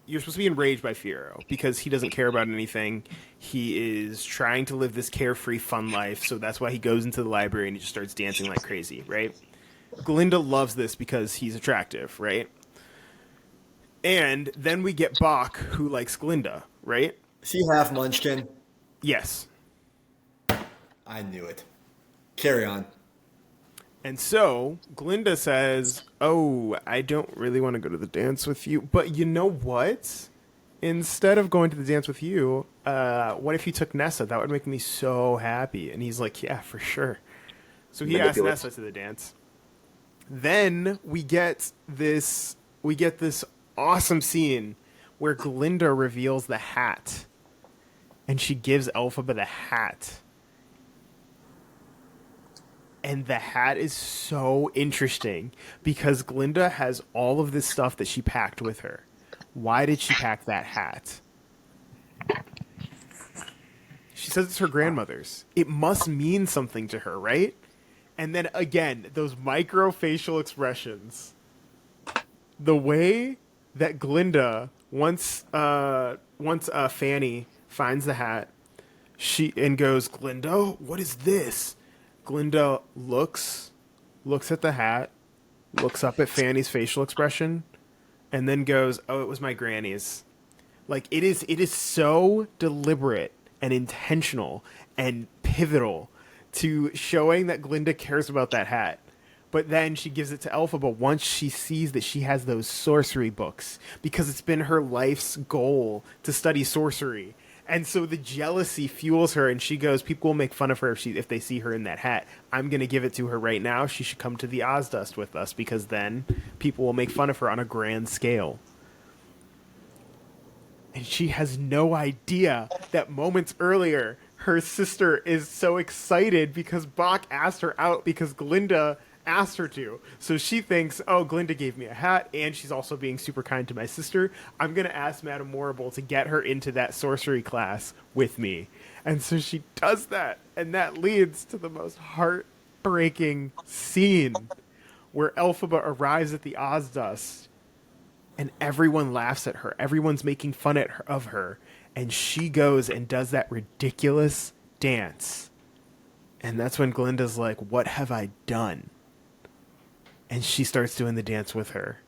You're supposed to be enraged by Fierro because he doesn't care about anything. He is trying to live this carefree, fun life, so that's why he goes into the library and he just starts dancing like crazy, right? Glinda loves this because he's attractive, right? And then we get Bach, who likes Glinda, right? Is he half Munchkin? Yes. I knew it. Carry on. And so Glinda says, "Oh, I don't really want to go to the dance with you. But you know what? Instead of going to the dance with you, what if you took Nessa? That would make me so happy." And he's like, "Yeah, for sure." So he asks Manipulative. Nessa to the dance. Then we get this awesome scene where Glinda reveals the hat. And she gives Elphaba the hat. And the hat is so interesting because Glinda has all of this stuff that she packed with her. Why did she pack that hat? She says it's her grandmother's. It must mean something to her, right? And then again, those micro facial expressions. The way that Glinda, once Fanny finds the hat, and goes, "Glinda, what is this?" Glinda looks at the hat, looks up at Fanny's facial expression, and then goes, "Oh, it was my granny's." Like it is so deliberate and intentional and pivotal to showing that Glinda cares about that hat. But then she gives it to Elphaba once she sees that she has those sorcery books, because it's been her life's goal to study sorcery. And so the jealousy fuels her, and she goes, people will make fun of her if they see her in that hat. I'm going to give it to her right now. She should come to the Ozdust with us, because then people will make fun of her on a grand scale. And she has no idea that moments earlier, her sister is so excited because Bach asked her out because Glinda asked her to. So she thinks, oh, Glinda gave me a hat, and she's also being super kind to my sister. I'm going to ask Madame Morrible to get her into that sorcery class with me. And so she does that, and that leads to the most heartbreaking scene where Elphaba arrives at the Ozdust, and everyone laughs at her. Everyone's making fun of her. And she goes and does that ridiculous dance. And that's when Glinda's like, what have I done? And she starts doing the dance with her.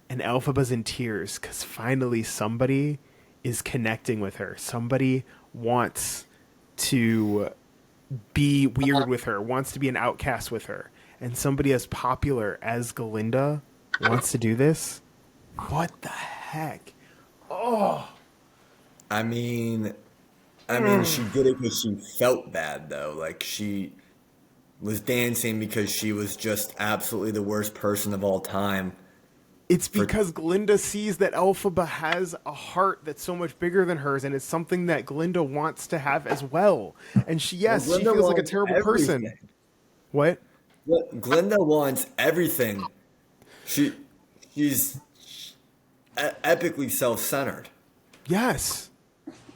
And Elphaba's in tears because finally somebody is connecting with her. Somebody wants to be weird with her, wants to be an outcast with her. And somebody as popular as Glinda wants to do this? What the heck? Oh! I mean, she did it because she felt bad, though. Like, she was dancing because she was just absolutely the worst person of all time. It's because Glinda sees that Elphaba has a heart that's so much bigger than hers, and it's something that Glinda wants to have as well. And she feels like a terrible person. What? Glinda wants everything. She's epically self-centered. Yes.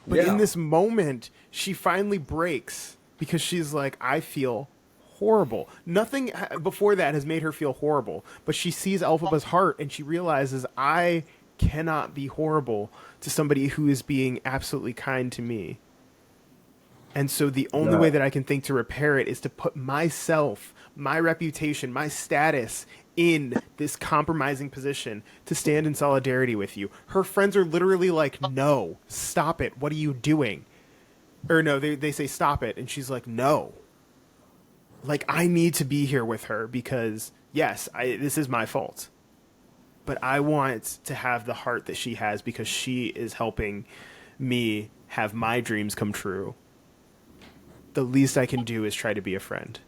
But in this moment, she finally breaks because she's like, I feel horrible. Nothing before that has made her feel horrible, but she sees Elphaba's heart and she realizes, I cannot be horrible to somebody who is being absolutely kind to me. And so the only way that I can think to repair it is to put myself, my reputation, my status in this compromising position to stand in solidarity with you. Her friends are literally like, no, stop it. What are you doing? Or no, they say stop it. And she's like, no. Like, I need to be here with her because, yes, this is my fault. But I want to have the heart that she has because she is helping me have my dreams come true. The least I can do is try to be a friend.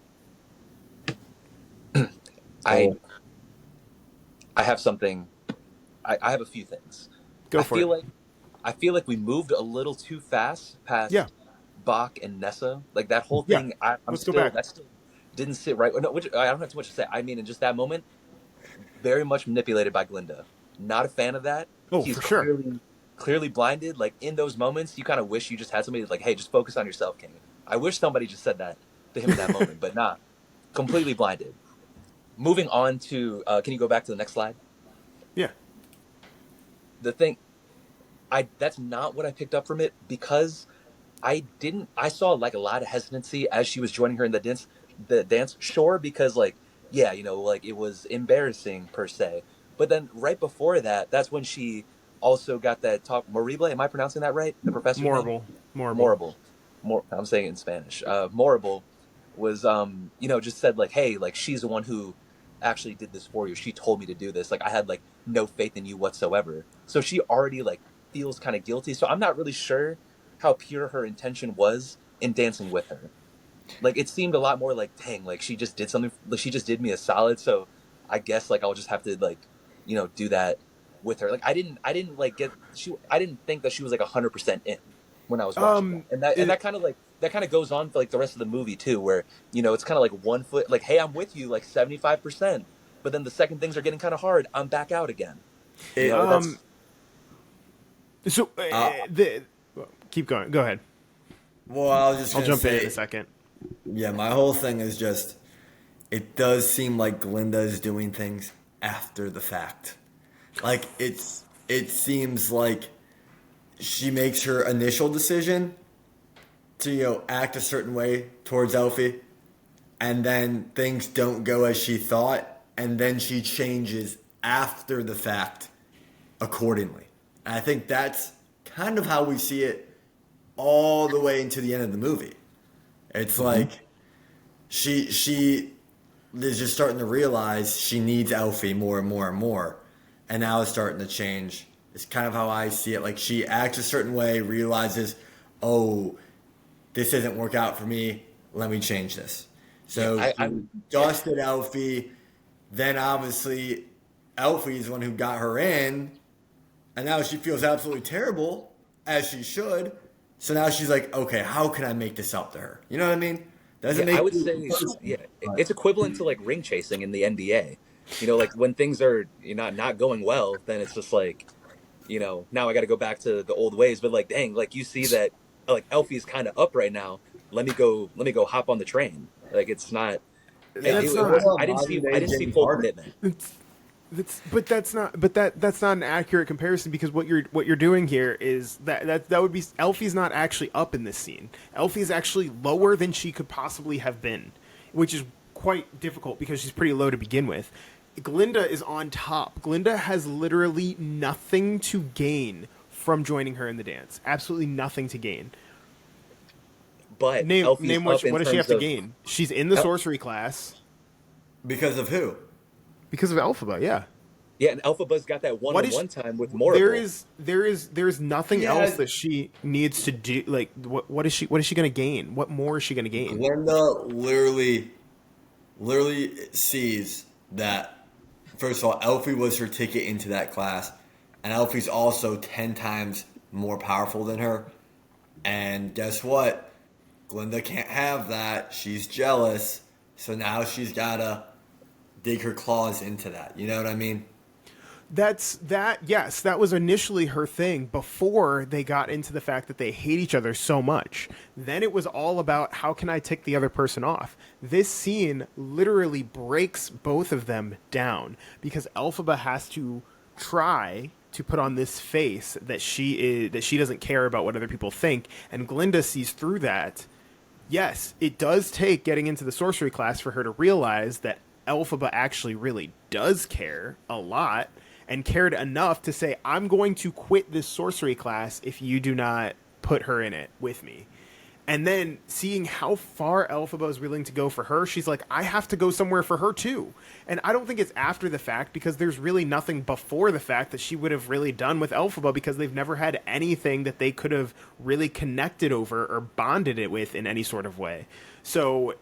I have something. I have a few things. Go for it. I feel like we moved a little too fast past Bach and Nessa. Like that whole thing. Yeah. Let's go back. That still didn't sit right. No, I don't have too much to say. I mean, in just that moment, very much manipulated by Glinda. Not a fan of that. Oh, He's for sure. Clearly blinded. Like in those moments, you kind of wish you just had somebody like, "Hey, just focus on yourself, King." I wish somebody just said that to him in that moment, but not completely blinded. Moving on to, can you go back to the next slide? Yeah. The thing, that's not what I picked up from it because I saw like a lot of hesitancy as she was joining her in the dance, sure, because like, yeah, like it was embarrassing per se. But then right before that, that's when she also got that talk, Morible, am I pronouncing that right? The professor? Morrible. I'm saying it in Spanish. Morrible was, just said like, hey, like she's the one who actually did this for you. She told me to do this. Like I had like no faith in you whatsoever. So she already like feels kind of guilty. So I'm not really sure how pure her intention was in dancing with her. Like it seemed a lot more like, dang, like she just did something. Like she just did me a solid. So I guess like I'll just have to like, do that with her. Like I didn't like I didn't think that she was like 100% in when I was watching that. And that kind of goes on for like the rest of the movie too, where it's kind of like 1 foot, like, hey, I'm with you like 75%, but then the second things are getting kind of hard, I'm back out again. Keep going. Go ahead. Well, I'll jump in a second. Yeah, my whole thing is just, it does seem like Glinda is doing things after the fact. Like it seems like she makes her initial decision to act a certain way towards Elfie, and then things don't go as she thought, and then she changes after the fact accordingly. And I think that's kind of how we see it all the way into the end of the movie. It's like she is just starting to realize she needs Elfie more and more and more. And now it's starting to change. It's kind of how I see it. Like she acts a certain way, realizes, oh, this doesn't work out for me. Let me change this. So Yeah, she dusted Elfie. Then obviously Elfie is the one who got her in. And now she feels absolutely terrible, as she should. So now she's like, okay, how can I make this up to her? You know what I mean? Doesn't I make would say, yeah, it's equivalent to like ring chasing in the NBA. You know, like when things are not going well, then it's just like, now I got to go back to the old ways. But like, dang, like you see that like Elfie's kind of up right now. Let me go hop on the train. Like it's not. It, That's it not. wasn't. I didn't modern see. day I didn't see James full Harden. commitment. That's not. But that's not an accurate comparison because what you're doing here is that would be Elfie's not actually up in this scene. Elfie's actually lower than she could possibly have been, which is quite difficult because she's pretty low to begin with. Glinda is on top. Glinda has literally nothing to gain from joining her in the dance. Absolutely nothing to gain. But Name Elfie's name up what in does she have terms to of gain? She's in the sorcery class Because of who? because of Elphaba. Yeah. yeah, and Elphaba's got that What is one-on-one time with Morrible. There's nothing Yeah. else that she needs to do. Like what is she going to gain? What more is she going to gain? Glenda literally sees that, first of all, Elfie was her ticket into that class, and Elfie's also 10 times more powerful than her. And guess what? Glinda can't have that. She's jealous. So now she's got to dig her claws into that. You know what I mean? Yes, that was initially her thing before they got into the fact that they hate each other so much. Then it was all about how can I tick the other person off. This scene literally breaks both of them down because Elphaba has to try to put on this face that she doesn't care about what other people think, and Glinda sees through that. Yes, it does take getting into the sorcery class for her to realize that Elphaba actually really does care a lot and cared enough to say, I'm going to quit this sorcery class if you do not put her in it with me. And then seeing how far Elphaba is willing to go for her, she's like, I have to go somewhere for her too. And I don't think it's after the fact because there's really nothing before the fact that she would have really done with Elphaba because they've never had anything that they could have really connected over or bonded it with in any sort of way. So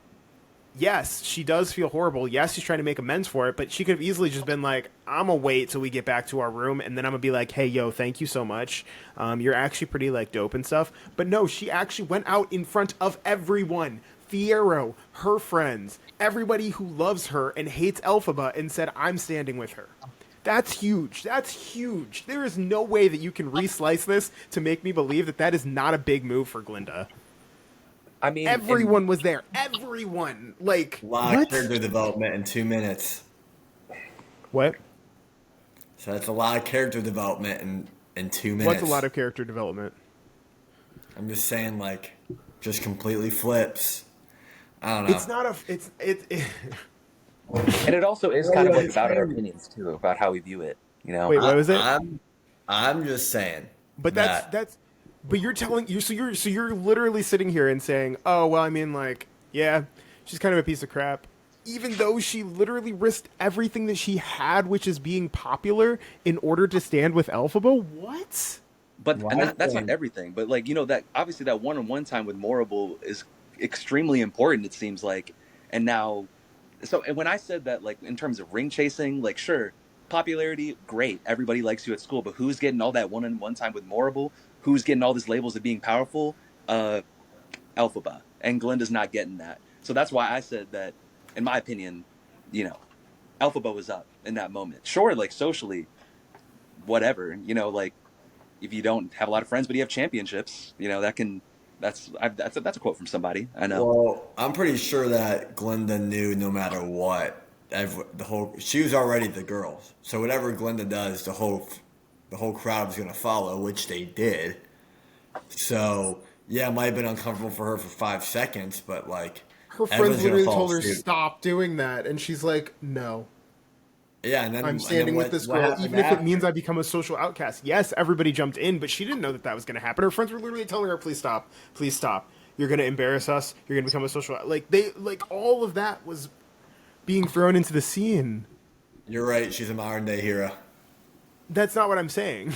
yes, she does feel horrible. Yes, she's trying to make amends for it, but she could have easily just been like, I'm gonna wait till we get back to our room, and then I'm gonna be like, hey, yo, thank you so much. You're actually pretty, like, dope and stuff. But no, she actually went out in front of everyone. Fiero, her friends, everybody who loves her and hates Elphaba, and said, I'm standing with her. That's huge. That's huge. There is no way that you can reslice this to make me believe that that is not a big move for Glinda. I mean, Everyone was there. Everyone. Like, A lot what? of character development in 2 minutes. What? So that's a lot of character development in 2 minutes. What's a lot of character development? I'm just saying, like, just completely flips. I don't know. It's not a. It and it also is kind of like about our opinions too, about how we view it. Wait, what was it? I'm just saying. But that's. But you're telling you. So you're literally sitting here and saying, oh well, I mean, like, yeah, she's kind of a piece of crap. Even though she literally risked everything that she had, which is being popular, in order to stand with Elphaba. What? But and that's not everything. But like that obviously that one-on-one time with Morrible is extremely important. It seems like, and now, and when I said that, like in terms of ring chasing, like sure, popularity, great, everybody likes you at school, but who's getting all that one-on-one time with Morrible? Who's getting all these labels of being powerful? Elphaba, and Glinda's not getting that. So that's why I said that, in my opinion, Elphaba was up in that moment. Sure, like socially, whatever, like if you don't have a lot of friends but you have championships, that's a quote from somebody I know. Well, I'm pretty sure that Glinda knew no matter what, she was already the girl. So whatever Glinda does, the whole crowd was going to follow, which they did. So yeah, it might have been uncomfortable for her for 5 seconds, but like Her friends everyone's gonna literally follow told her, suit. stop doing that. And she's like, no, Yeah, and then I'm standing with this girl, even if it means I become a social outcast. Yes, everybody jumped in, but she didn't know that was going to happen. Her friends were literally telling her, please stop. Please stop. You're going to embarrass us. You're going to become a social... Like, all of that was being thrown into the scene. You're right. She's a modern day hero. That's not what I'm saying.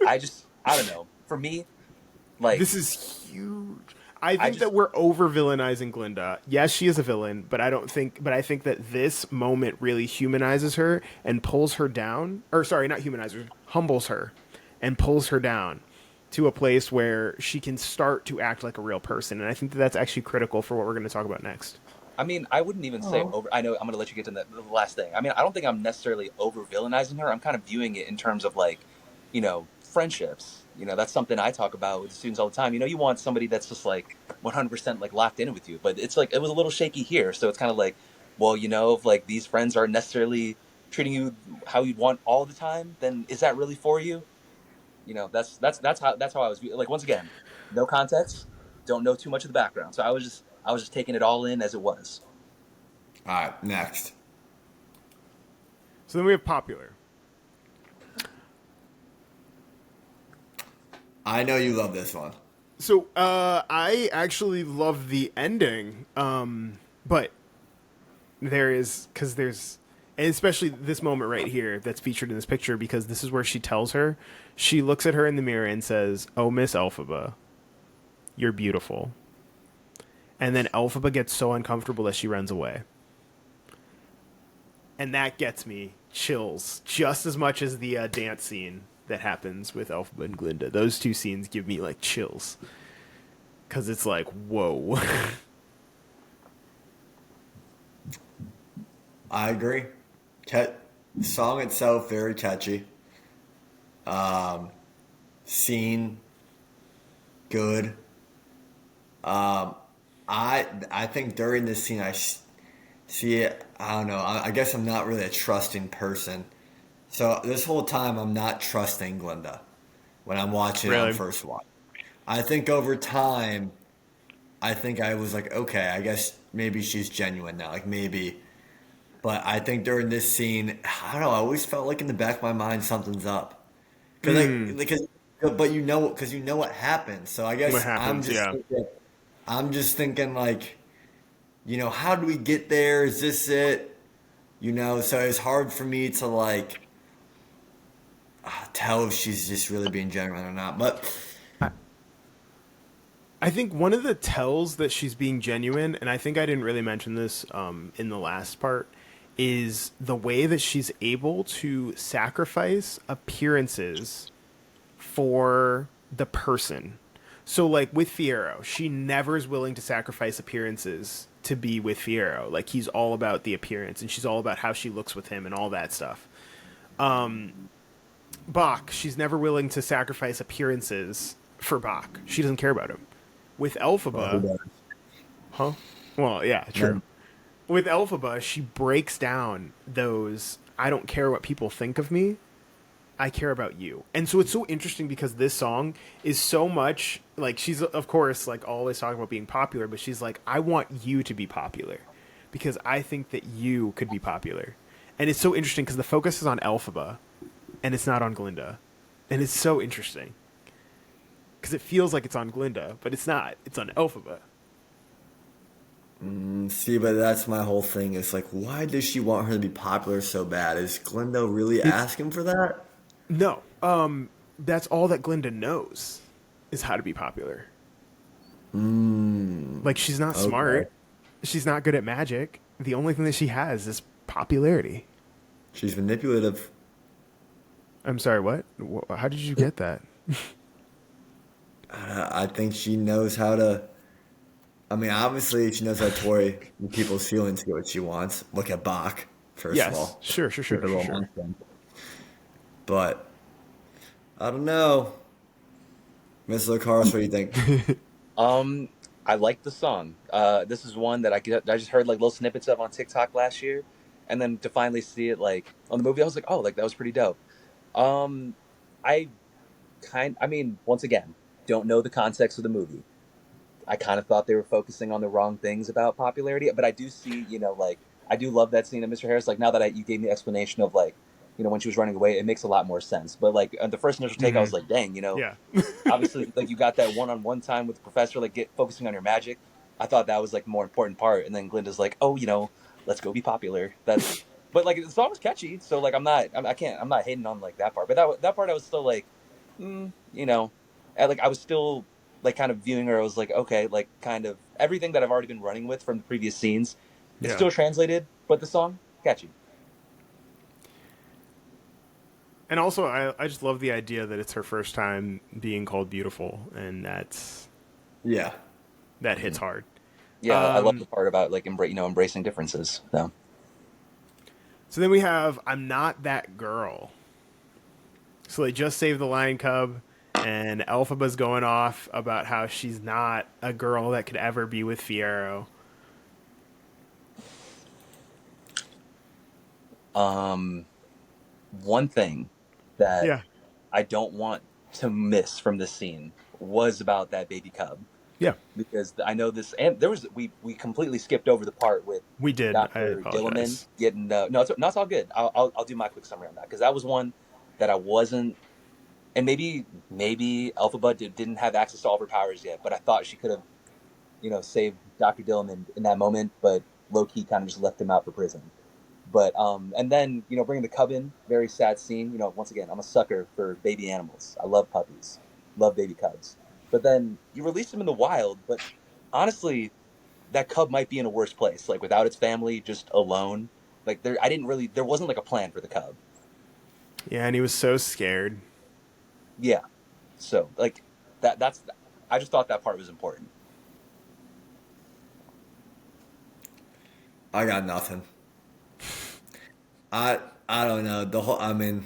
I don't know. For me, like, This is huge. I think just that we're over villainizing Glinda. Yes, she is a villain, but I think that this moment really humanizes her and pulls her down. Or sorry, not humanizes her, humbles her and pulls her down to a place where she can start to act like a real person. And I think that that's actually critical for what we're going to talk about next. I mean, I wouldn't even say over. I know I'm going to let you get to the last thing. I mean, I don't think I'm necessarily over villainizing her. I'm kind of viewing it in terms of like, friendships. That's something I talk about with students all the time. You want somebody that's just like 100% like locked in with you, but it's like it was a little shaky here. So it's kind of like, well, if like these friends aren't necessarily treating you how you'd want all the time, then is that really for you? That's how I was like. Once again, no context, don't know too much of the background. So I was just taking it all in as it was. All right, next. So then we have popular. I know you love this one. So I actually love the ending, but there's and especially this moment right here that's featured in this picture because this is where she tells her, she looks at her in the mirror and says, "Oh, Miss Elphaba, you're beautiful." And then Elphaba gets so uncomfortable that she runs away. And that gets me chills just as much as the dance scene that happens with Elphaba and Glinda. Those two scenes give me like chills. Because it's like, whoa. I agree. The song itself very catchy. Scene good. I think during this scene see it. I don't know. I guess I'm not really a trusting person. So this whole time I'm not trusting Glinda when I'm watching it on Really? first watch. I think over time, I think I was like, okay, I guess maybe she's genuine now. Like maybe. But I think during this scene, I don't know. I always felt like in the back of my mind something's up. But because you know what happened. So I What guess happens? Yeah. I'm just thinking like, how do we get there? Is this it? So it's hard for me to like tell if she's just really being genuine or not. But I think one of the tells that she's being genuine, and I think I didn't really mention this in the last part, is the way that she's able to sacrifice appearances for the person. So, like with Fiyero, she never is willing to sacrifice appearances to be with Fiyero. Like he's all about the appearance, and she's all about how she looks with him and all that stuff. Bach, she's never willing to sacrifice appearances for Bach. She doesn't care about him. With Elphaba, huh? Well, yeah, true. With Elphaba, she breaks down those I don't care what people think of me. I care about you. And so it's so interesting because this song is so much like she's of course like always talking about being popular, but she's like, I want you to be popular because I think that you could be popular. And it's so interesting because the focus is on Elphaba and it's not on Glinda. And it's so interesting because it feels like it's on Glinda, but it's not. It's on Elphaba. see, but that's my whole thing. It's like, why does she want her to be popular so bad? Is Glinda really asking for that? No. That's all that Glinda knows is how to be popular. Like she's not smart. She's not good at magic. The only thing that she has is popularity. She's manipulative. I'm sorry, what? How did you get that? I think she knows how to. I mean, obviously, she knows how to toy with people's feelings to get what she wants. Look at Bach, first of Yes. all. Sure. Keep it a little monster. But I don't know, Mr. Carlos. What do you think? I like the song. This is one that I just heard like little snippets of on TikTok last year, and then to finally see it like on the movie, I was like, oh, like that was pretty dope. I I mean, once again, don't know the context of the movie. I kind of thought they were focusing on the wrong things about popularity, but I do see, like I do love that scene of Mr. Harris. Like now that you gave me the explanation of like when she was running away, it makes a lot more sense. But like on the first initial take, I was like, dang, Yeah. obviously like you got that one-on-one time with the professor, like get focusing on your magic. I thought that was like the more important part. And then Glinda's like, oh, let's go be popular. That's but like the song was catchy, so like I'm not hating on like that part. But that part I was still like, like I was still like kind of viewing her. I was like, okay, like kind of everything that I've already been running with from the previous scenes. It's Yeah. still translated, but the song catchy. And also, I just love the idea that it's her first time being called beautiful, and Yeah. that hits hard. Yeah, I love the part about like embracing differences. So So then we have I'm Not That Girl. So they just saved the lion cub, and Elphaba's going off about how she's not a girl that could ever be with Fiero. one thing that Yeah. I don't want to miss from this scene was about that baby cub, Yeah. because I know this, and there was we completely skipped over the part with We did. I Dr. Dillerman apologize. getting no, it's all good. I'll do my quick summary on that, because that was one that I wasn't, and maybe Elphaba didn't have access to all of her powers yet, but I thought she could have saved Dr. Dillerman in that moment, but low key kind of just left him out for prison. But and then bringing the cub in, very sad scene. Once again, I'm a sucker for baby animals. I love puppies, love baby cubs. But then you release them in the wild. But honestly, that cub might be in a worse place, like without its family, just alone. Like there wasn't like a plan for the cub. Yeah, and he was so scared. Yeah, so like that's I just thought that part was important. I got nothing. I don't know. I mean,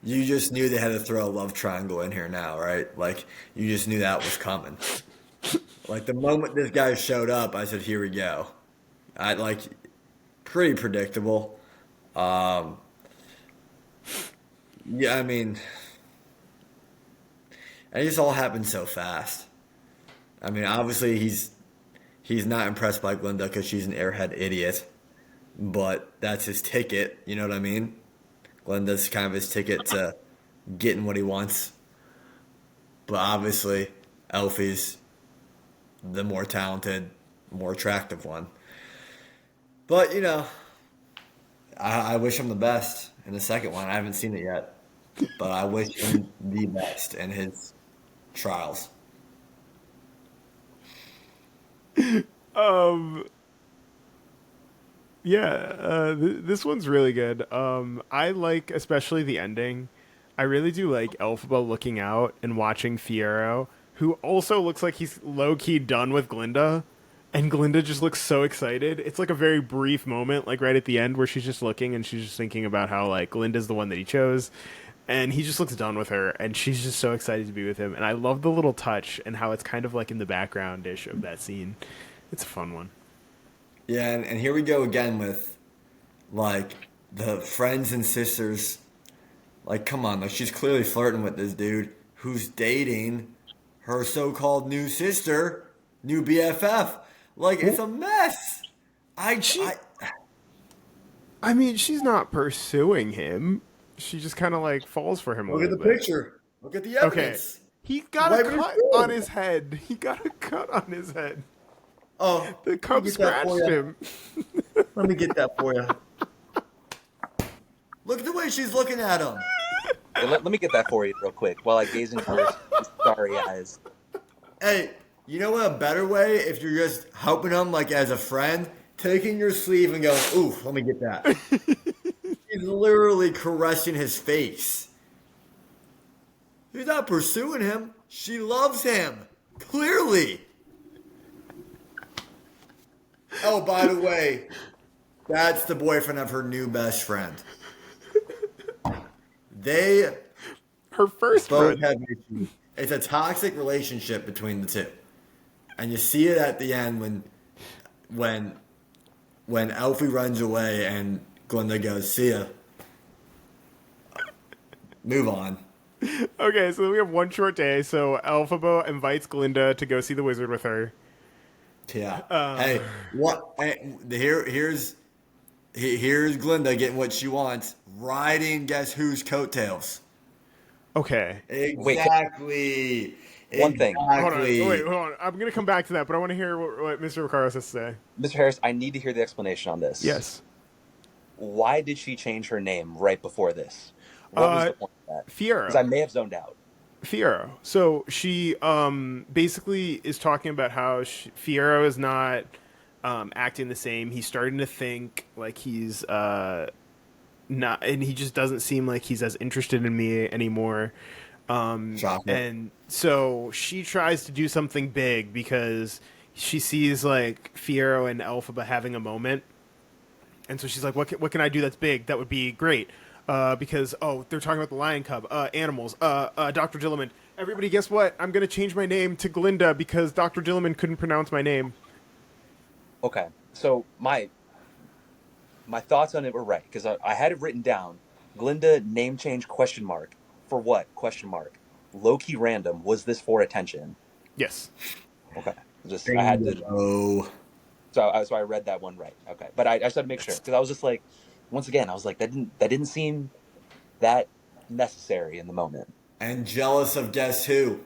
you just knew they had to throw a love triangle in here now, right? Like you just knew that was coming. Like the moment this guy showed up, I said, "Here we go." I like pretty predictable. Um, yeah, I mean, it just all happened so fast. I mean, obviously he's not impressed by Glinda because she's an airhead idiot, but that's his ticket. You know what I mean? Glinda's kind of his ticket to getting what he wants. But obviously, Elfie's the more talented, more attractive one. But, I wish him the best in the second one. I haven't seen it yet. But I wish him the best in his trials. Yeah, this one's really good. I like especially the ending. I really do like Elphaba looking out and watching Fiero, who also looks like he's low key done with Glinda, and Glinda just looks so excited. It's like a very brief moment, like right at the end, where she's just looking and she's just thinking about how like Glinda's the one that he chose, and he just looks done with her, and she's just so excited to be with him. And I love the little touch and how it's kind of like in the background ish of that scene. It's a fun one. Yeah, and here we go again with, like, the friends and sisters. Like, come on, like, she's clearly flirting with this dude who's dating her so-called new sister, new BFF. Like, it's a mess. She- I mean, she's not pursuing him. She just kind of like falls for him a Look at little the bit. picture. Look at the Okay. evidence. He got Wipe a your cut shoe. on his head. He got a cut on his head. Oh, The let cub me get that for scratched you. him. Let me get that for you. Look at the way she's looking at him. Yeah, let me get that for you real quick while I gaze into his starry eyes. Hey, you know what a better way if you're just helping him like as a friend? Taking your sleeve and going, oof, let me get that. She's literally caressing his face. She's not pursuing him. She loves him. Clearly. Oh, by the way, that's the boyfriend of her new best friend. They Her first both friend. have issues. It's a toxic relationship between the two. And you see it at the end when Elfie runs away and Glinda goes, see ya. Move on. Okay, so we have one short day. So Elphaba invites Glinda to go see the wizard with her. Yeah. Hey, what? Hey, here's Here's Glinda getting what she wants, riding guess who's coattails. Okay. Wait, Exactly. one thing, Hold on. Oh, wait, Exactly. hold on. I'm gonna come back to that, but I want to hear what Mr. Ricardo has to say. Mr. Harris, I need to hear the explanation on this. Yes. Why did she change her name right before this? What was Uh, the point of that? Because I Fiero. may have zoned out. Fiero. So she basically is talking about how Fiero is not acting the same. He's starting to think like he's not, and he just doesn't seem like he's as interested in me anymore. Chocolate. And so she tries to do something big because she sees like Fiero and Elphaba having a moment, and so she's like, what can I do that's big? That would be great." Because they're talking about the lion cub, animals, Dr. Dillamond. Everybody, guess what? I'm gonna change my name to Glinda because Dr. Dillamond couldn't pronounce my name. Okay, so my thoughts on it were right because I had it written down. Glinda name change question mark for what question mark? Low key random. Was this for attention? Yes. Okay, just I had to. Bingo. So I read that one right. Okay, but I just had to make sure because I was just like, once again, I was like that didn't seem that necessary in the moment. And jealous of guess who?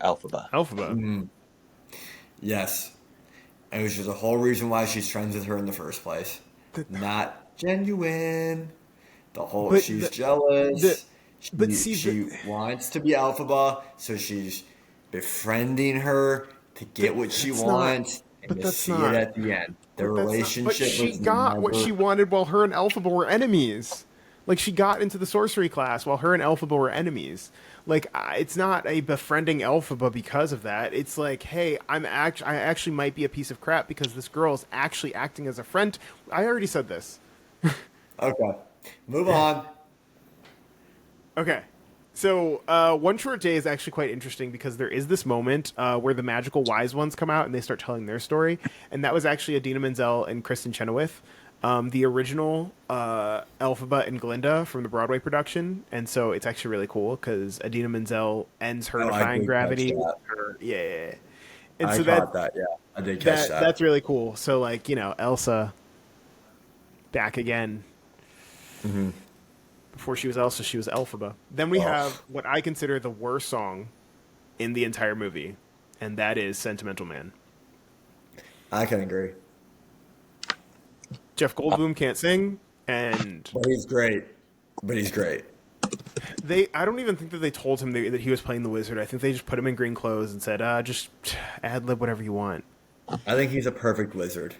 Alphaba. Elphaba. Yes. And which is the whole reason why she's friends with her in the first place. Not genuine. The whole But she's the jealous. but She see she wants to be Alphaba, so she's befriending her to get what she that's not- wants and but to that's see it not- at the end. Their But relationship she was got what never. she wanted while her and Elphaba were enemies. Like she got into the sorcery class while her and Elphaba were enemies. Like it's not a befriending Elphaba because of that. It's like, hey, I actually might be a piece of crap because this girl is actually acting as a friend. I already said this. Okay. Move on. Okay. So, One Short Day is actually quite interesting because there is this moment where the magical wise ones come out and they start telling their story. And that was actually Adina Menzel and Kristen Chenoweth, the original Elphaba and Glinda from the Broadway production. And so it's actually really cool because Adina Menzel ends her Oh, I defying did gravity. catch that. Yeah. And I so caught that. Yeah, I did catch that. that's really cool. So, like, Elsa back again. Before she was Elsa, she was Elphaba. Then we Oh. have what I consider the worst song in the entire movie, and that is "Sentimental Man." I can agree. Jeff Goldblum can't sing, and But he's great. But he's great. I don't even think that they told him that he was playing the wizard. I think they just put him in green clothes and said, just ad lib whatever you want. I think he's a perfect wizard.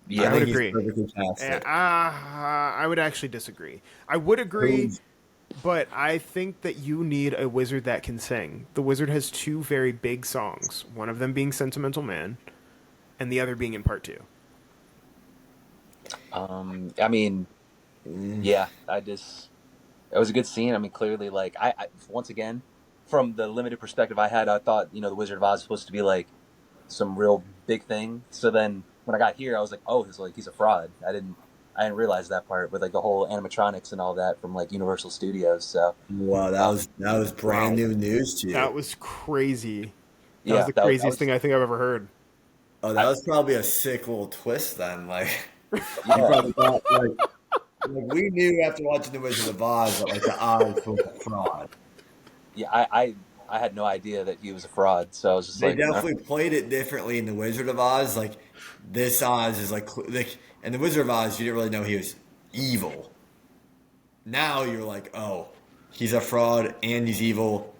Yeah, I would think he's agree. perfectly casted. I would actually disagree. I would agree, but I think that you need a wizard that can sing. The wizard has two very big songs, one of them being Sentimental Man, and the other being in part two. I mean, yeah, it was a good scene. I mean, clearly, like, I once again, from the limited perspective I had, I thought, the Wizard of Oz was supposed to be like some real big thing. So then when I got here, I was like, oh, he's a fraud. I didn't realize that part with like the whole animatronics and all that from like Universal Studios. So Wow, that was brand new news to you. That was crazy. That yeah, was the craziest thing I think I've ever heard. Oh, that was probably a sick little twist then. Like, you yeah, probably thought, like we knew after watching The Wizard of Oz that like the Oz was a fraud. yeah. I had no idea that he was a fraud. So I was just They like, definitely played it differently in The Wizard of Oz. Like this Oz is like in The Wizard of Oz, you didn't really know he was evil. Now you're like, oh, he's a fraud and he's evil.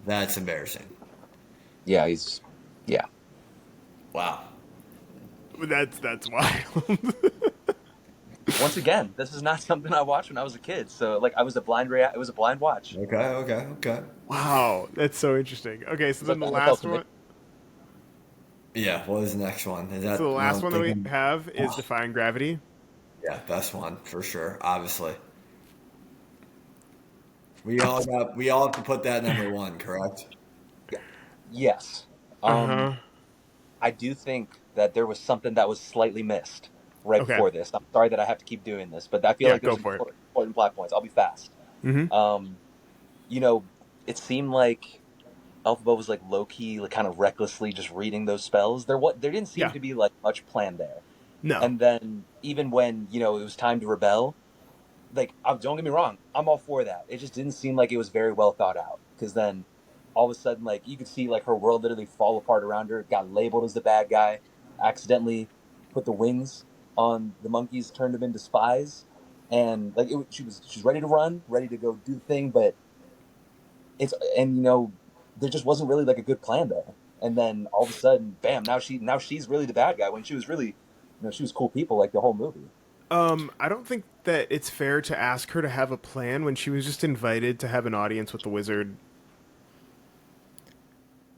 That's embarrassing. yeah, yeah. Wow. That's wild. Once again, this is not something I watched when I was a kid. So like, it was a blind watch. Okay. Wow, that's so interesting. Okay, so then the like last NFL one. Yeah, what is the next one? Is that So the I last don't one that we think have is Defying Gravity. Yeah, best one for sure. Obviously, we all have to put that number one, correct? Yes. Uh-huh. I do think that there was something that was slightly missed right Okay. before this. I'm sorry that I have to keep doing this, but I feel Yeah, like there's go for it. important plot points. I'll be fast. Mm-hmm. It seemed like Elphaba was like low key, like kind of recklessly just reading those spells. There didn't seem Yeah. to be like much plan there. No. And then even when it was time to rebel, like don't get me wrong, I'm all for that. It just didn't seem like it was very well thought out. Because then all of a sudden, like you could see like her world literally fall apart around her. Got labeled as the bad guy, accidentally put the wings on the monkeys, turned them into spies, and like she's ready to run, ready to go do the thing, but there just wasn't really like a good plan there. And then all of a sudden, bam! Now she's really the bad guy when she was really, she was cool people like the whole movie. I don't think that it's fair to ask her to have a plan when she was just invited to have an audience with the wizard.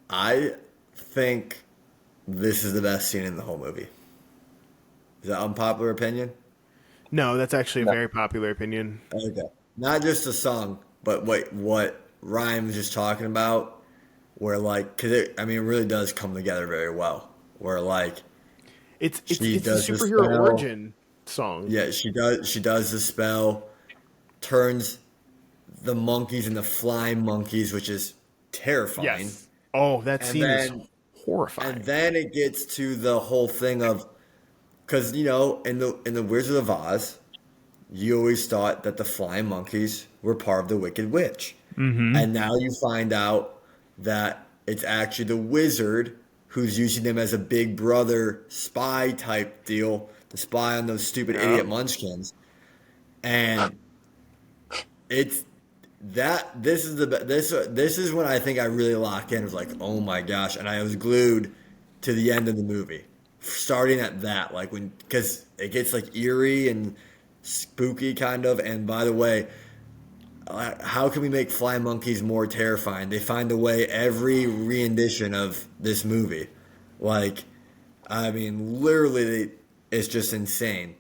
I think this is the best scene in the whole movie. Is that unpopular opinion? No, that's actually a No. very popular opinion. Okay. Not just the song, but what Ryan was just talking about, where like, cause it really does come together very well. Where like It's she it's a does the superhero spell, origin song. yeah, she does the spell, turns the monkeys into flying monkeys, which is terrifying. Yes. Oh, that And scene is then horrifying. and then it gets to the whole thing of, because in the Wizard of Oz, you always thought that the flying monkeys were part of the Wicked Witch. Mm-hmm. And now you find out that it's actually the wizard who's using them as a big brother spy type deal to spy on those stupid Yeah. idiot munchkins. And it's that this is this is when I think I really lock in. It was like, oh my gosh, and I was glued to the end of the movie, starting at that, like when, because it gets like eerie and spooky kind of. And by the way, how can we make fly monkeys more terrifying? They find a way every rendition of this movie. Like, literally, it's just insane.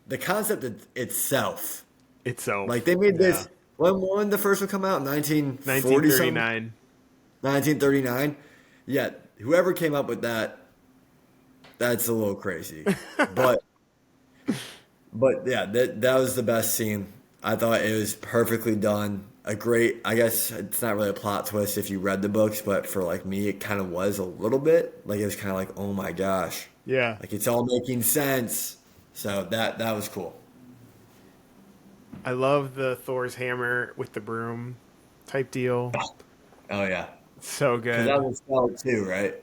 The concept itself, Itself. like they made Yeah. this. When did the first one come out? 1940 something? 1939. 1939. Yeah, whoever came up with that, that's a little crazy. But yeah, that was the best scene. I thought it was perfectly done. A great, I guess it's not really a plot twist if you read the books, but for like me, it kind of was a little bit. Like it was kind of like, oh my gosh, Yeah. like it's all making sense. So that was cool. I love the Thor's hammer with the broom type deal. Oh yeah, So because good. that was spelled too, right?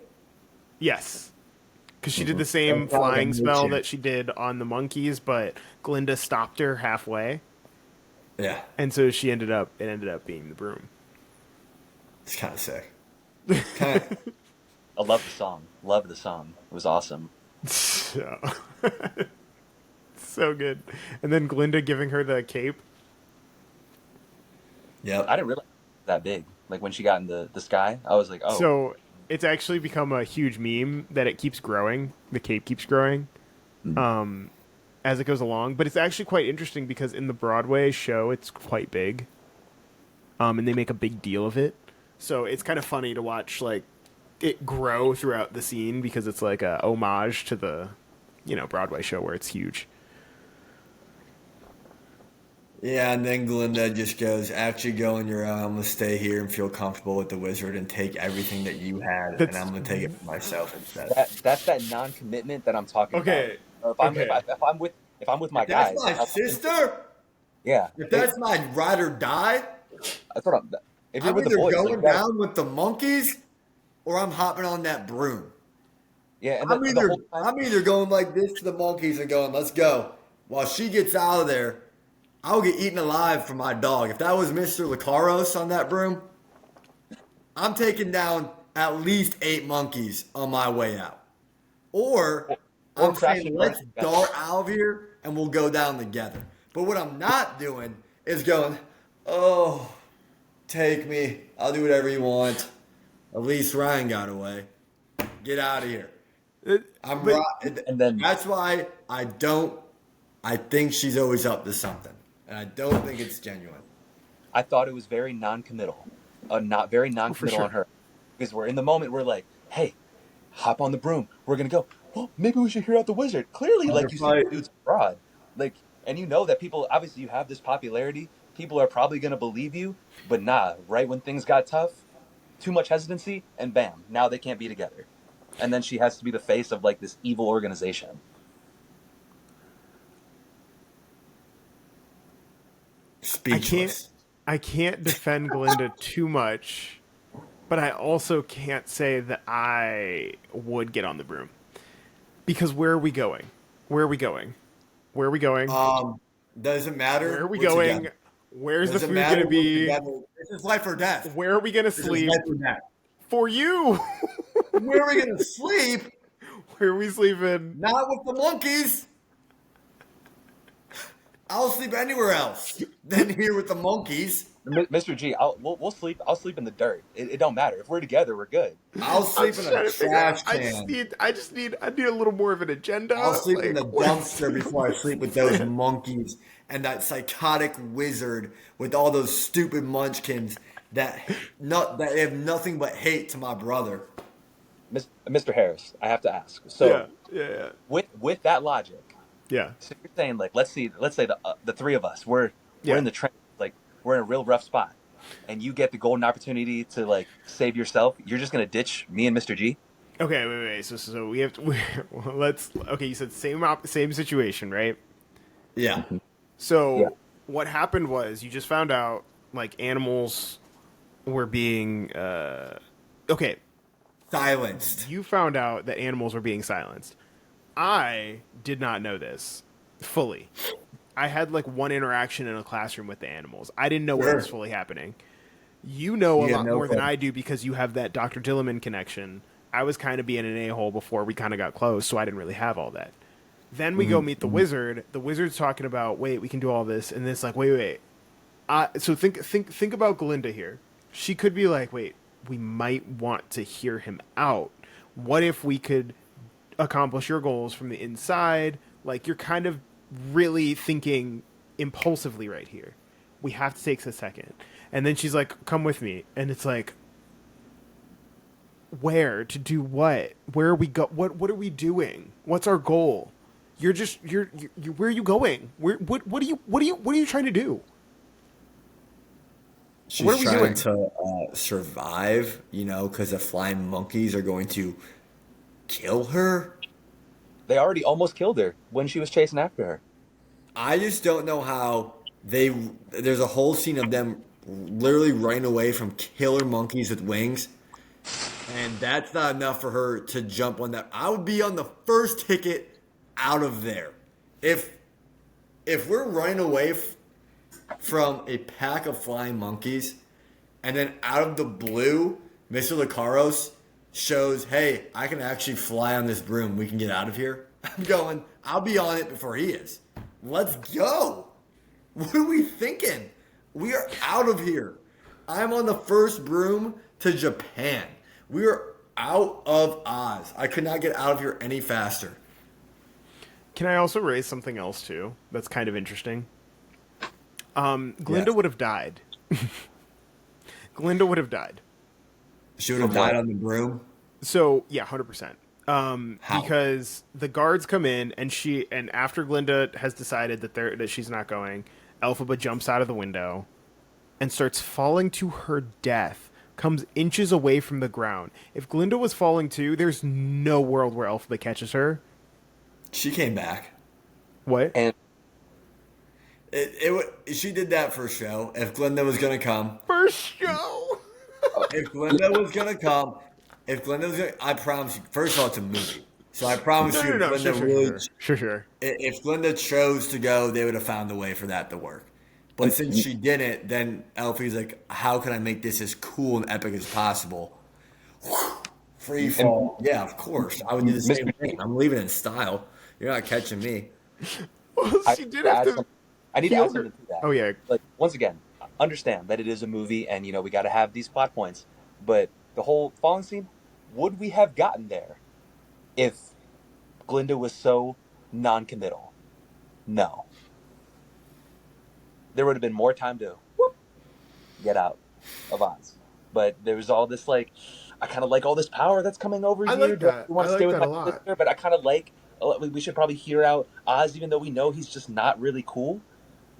Yes. Because she did the That's same probably flying spell nature. that she did on the monkeys, but Glinda stopped her halfway. Yeah, And so it ended up being the broom. it's kind of sick. Kind of, I love the song. Love the song. It was awesome. So, so good. And then Glinda giving her the cape. yep. I didn't realize it was that big. Like when she got in the sky, I was like, oh, So it's actually become a huge meme that it keeps growing. The cape keeps growing as it goes along. But it's actually quite interesting because in the Broadway show, it's quite big. And they make a big deal of it. So it's kind of funny to watch like it grow throughout the scene because it's like a homage to the, Broadway show where it's huge. Yeah, and then Glinda just goes, actually go on your own. I'm going to stay here and feel comfortable with the wizard and take everything that you had, and That's I'm going to take it for myself instead. that's that non-commitment that I'm talking okay. about. If I'm Okay. if I'm with my If that's guys, my sister, yeah, if that's my ride or die, that's what I'm. If you're I'm with the either boys, like, going you gotta- down with the monkeys or I'm hopping on that broom. yeah, and I'm the either whole time, I'm either going like this to the monkeys and going, let's go. While she gets out of there, I'll get eaten alive for my dog. If that was Mr. Lucaros on that broom, I'm taking down at least 8 monkeys on my way out. Or Or I'm crashing saying, let's burning. dart out of here and we'll go down together. But what I'm not doing is going, oh, take me. I'll do whatever you want. At least Ryan got away. Get out of here. I'm But- right. And then- That's why I think she's always up to something. And I don't think it's genuine. I thought it was very non-committal, not very non-committal sure. on her, because we're in the moment. We're like, hey, hop on the broom. We're gonna go. Well, maybe we should hear out the wizard. Clearly, like you said, Right. dude's fraud. Like, and you know that people obviously you have this popularity. People are probably gonna believe you, but nah. Right when things got tough, too much hesitancy, and bam, now they can't be together. And then she has to be the face of like this evil organization. speechless. I can't defend Glinda too much, but I also can't say that I would get on the broom. Because where are we going? Where are we going? Where are we going? Doesn't Where are matter. we We're going? together. Where's the Doesn't food going matter. to We're be? together. This is life or death. Where are we going to This is sleep? life or death. For you! Where are we gonna sleep? Where are we sleeping? Not with the monkeys. I'll sleep anywhere else than here with the monkeys. Mr. G, we'll sleep. I'll sleep in the dirt. It don't matter. If we're together, we're good. I'll I'm sleep just in trying a to figure out. trash can. I need a little more of an agenda. I'll sleep in the what's- dumpster before I sleep with those monkeys and that psychotic wizard with all those stupid munchkins that have nothing but hate to my brother. Mr. Harris, I have to ask. So Yeah. with that logic, Yeah. so you're saying like let's say the three of us we're Yeah. in the train, like we're in a real rough spot, and you get the golden opportunity to like save yourself. You're just gonna ditch me and Mr. G. Okay, wait. So we have to. Let's. Okay, you said same situation, right? Yeah. So Yeah. what happened was you just found out like animals were being. Okay, Silenced. you found out that animals were being silenced. I did not know this fully. I had like one interaction in a classroom with the animals. I didn't know what Sure. was fully happening. You know a You had lot no more than clue. I do because you have that Dr. Dillerman connection. I was kind of being an a-hole before we kind of got close, so I didn't really have all that. Then we go meet the wizard. The wizard's talking about, wait, we can do all this, and then it's like, wait. So think about Glinda here. She could be like, wait, we might want to hear him out. What if we could accomplish your goals from the inside? Like, you're kind of really thinking impulsively right here. We have to take a second. And then she's like, come with me. And it's like, where? To do what? Where are we go? What are we doing? What's our goal? You're where are you going? What are you trying to do? She's What are we trying doing? to survive, because the flying monkeys are going to kill her. They already almost killed her when she was chasing after her. I just don't know how there's a whole scene of them literally running away from killer monkeys with wings. And that's not enough for her to jump on that. I would be on the first ticket out of there. If we're running away from a pack of flying monkeys, and then out of the blue, Mr. Lucaros shows, hey, I can actually fly on this broom. We can get out of here. I'm going, I'll be on it before he is. Let's go. What are we thinking? We are out of here. I'm on the first broom to Japan. We are out of Oz. I could not get out of here any faster. Can I also raise something else too? That's kind of interesting. Glinda Yes. would have died. Glinda would have died. She would have died on the broom. So yeah, 100%. How? Because the guards come in and after Glinda has decided that she's not going, Elphaba jumps out of the window and starts falling to her death. Comes inches away from the ground. If Glinda was falling too, there's no world where Elphaba catches her. She came back. What? And She did that for show. If Glinda was gonna come, First show. if Glinda was gonna come, I promise you. First of all, it's a movie, so I promise you, if Glinda really, Sure. if Glinda chose to go, they would have found a way for that to work. But since she didn't, then Elfie's like, how can I make this as cool and epic as possible? Free fall. Yeah, of course. I would do the same thing. I'm leaving in style. You're not catching me. Well, she did have to. I need to heal add her- something to that. Oh yeah. Like once again, understand that it is a movie, and we got to have these plot points. But the whole falling scene, would we have gotten there if Glinda was so non-committal? No. There would have been more time to get out of Oz. But there was all this like, I kind of like all this power that's coming over I here. like Do that. want I to like stay with that my a lot. sister? But I kind of like. We should probably hear out Oz, even though we know he's just not really cool.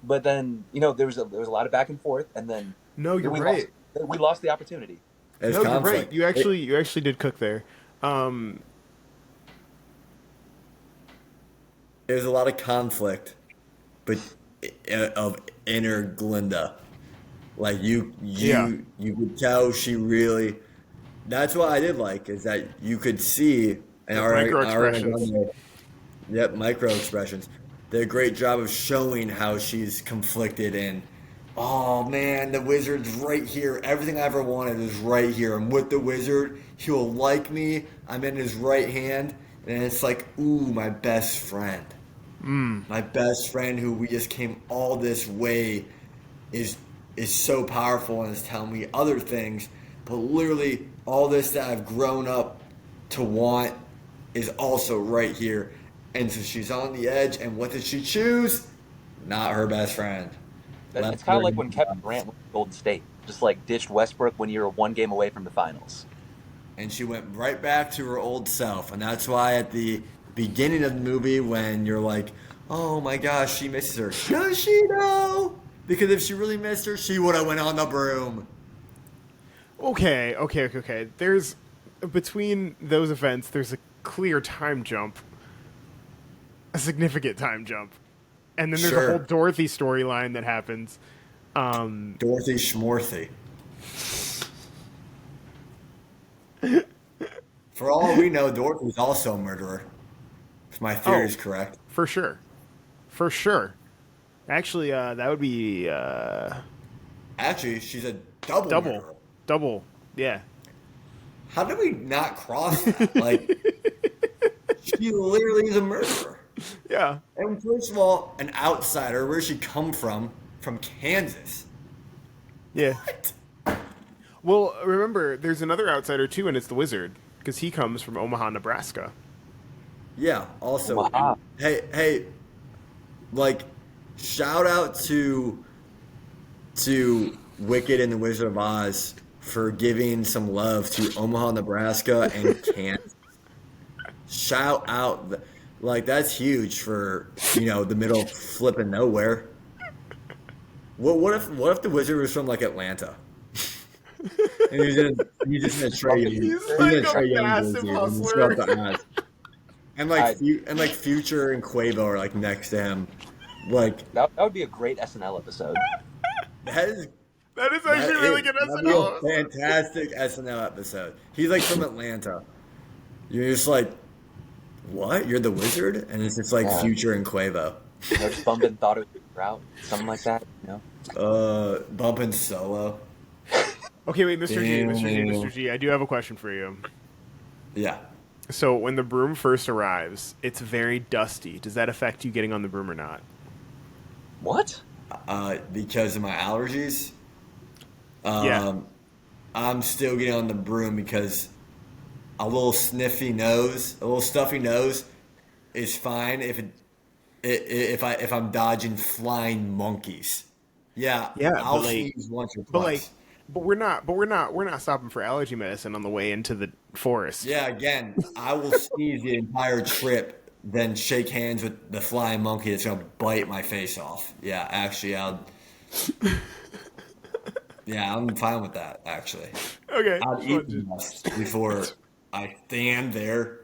But then there was a lot of back and forth, and then No, you're we right. lost the opportunity. There's No, you're conflict. right. You actually did cook there. There's a lot of conflict, but of inner Glinda. Like Yeah. you could tell she really. That's what I did like is that you could see and The micro expressions. Yep, micro expressions. Did a great job of showing how she's conflicted and, oh man, the wizard's right here. Everything I ever wanted is right here. I'm with the wizard. He'll like me. I'm in his right hand. And it's like, ooh, my best friend. My best friend who we just came all this way is is so powerful and is telling me other things. But literally all this that I've grown up to want is also right here. And so she's on the edge, and what did she choose? Not her best friend. It's Left kind her of like in when the Kevin dust. Durant went to Golden State, just like ditched Westbrook when you were one game away from the finals. And she went right back to her old self. And that's why at the beginning of the movie, when you're like, oh my gosh, she misses her. Does she know? Because if she really missed her, she would have went on the broom. Okay. There's between those events, there's a clear time jump, a significant time jump, and then there's a whole Sure. Dorothy storyline that happens. Dorothy Schmorthy. For all we know, Dorothy's also a murderer. If my theory Oh, is correct. for sure, for sure. Actually, that would be Actually, she's a double double, murderer. double. Yeah, How did we not cross that? Like, she literally is a murderer. yeah. And first of all, an outsider. Where's she come from? From Kansas. Yeah. What? Well, remember, there's another outsider too, and it's the wizard because he comes from Omaha, Nebraska. Yeah. Also, Wow. hey, like, shout out to Wicked and the Wizard of Oz for giving some love to Omaha, Nebraska, and Kansas. Shout out, like that's huge for the middle of flipping nowhere. What if the wizard was from like Atlanta? And he's just in a Trey Young, He's in like a a Trey Young massive jersey and just hustler. go up the ass. And I, like Future and Quavo are like next to him. Like that would be a great SNL episode. that is That is actually really good that'd be SNL. a fantastic SNL episode. He's like from Atlanta. You're just like, what? You're the wizard? And it's just like Yeah. Future and Quavo. Just bumping thought it was route, something like that. Bumping solo. Okay, wait, Mr. G, Mr. G, Damn. Mr. G, I do have a question for you. Yeah. So when the broom first arrives, it's very dusty. Does that affect you getting on the broom or not? What? Because of my allergies. Yeah. I'm still getting on the broom because a little sniffy nose, a little stuffy nose is fine if I'm dodging flying monkeys. Yeah, Yeah, I'll but like, sneeze once or but like, twice. we're not stopping for allergy medicine on the way into the forest. Yeah, again, I will sneeze the entire trip, then shake hands with the flying monkey that's gonna bite my face off. Yeah, actually, I'm fine with that. Actually, Okay. I'd just eat wanted the to- dust before I stand there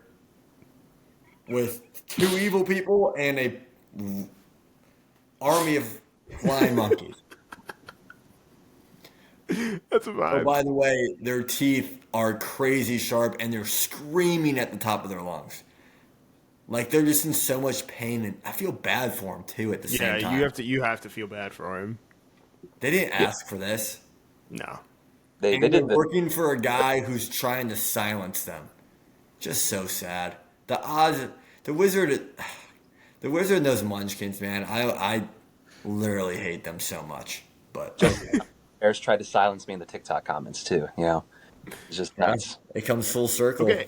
with two evil people and a army of flying monkeys. That's a Oh, vibe. by the way, their teeth are crazy sharp and they're screaming at the top of their lungs. Like they're just in so much pain, and I feel bad for them too at the Yeah, same time. you have to feel bad for him. They didn't ask for this. No. They And they're did the working for a guy who's trying to silence them. Just so sad. The wizard, the wizard and those munchkins, man. I literally hate them so much. But Bears tried to silence me in the TikTok comments too. It's just nuts. it comes full circle. Okay.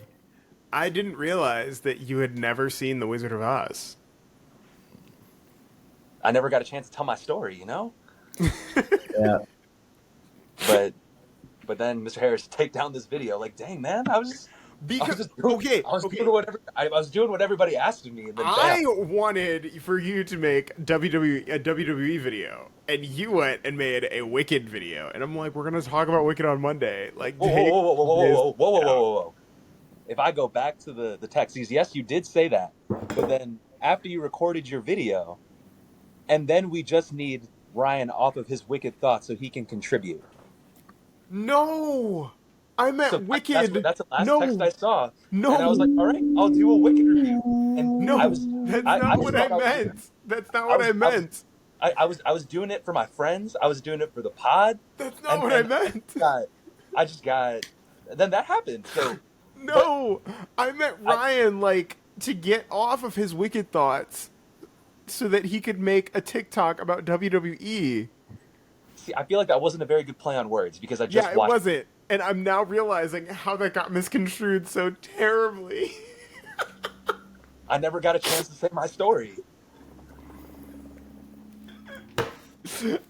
I didn't realize that you had never seen The Wizard of Oz. I never got a chance to tell my story, Yeah. But then Mr. Harris take down this video. Like, dang man, I was Because just doing, okay, I was okay. doing what everybody asked of me, and then I bam. wanted for you to make a WWE video, and you went and made a Wicked video, and I'm like, we're gonna talk about Wicked on Monday. Like, Whoa. If I go back to the text, yes, you did say that, but then after you recorded your video, and then we just need Ryan off of his wicked thoughts so he can contribute. No, I So meant that's Wicked. that's the last text No, I saw, and I was like, all right, I'll do a Wicked review. And I no, was that's I not just what I thought I was doing meant. That's not I what was I I was meant. I was doing it for my friends. I was doing it for the pod, That's not and what I meant. I just got then that happened. So, but No, I meant I Ryan, like, to get off of his wicked thoughts so that he could make a TikTok about WWE. see. I feel like that wasn't a very good play on words because I Yeah, just it watched. wasn't. And I'm now realizing how that got misconstrued so terribly. I never got a chance to say my story.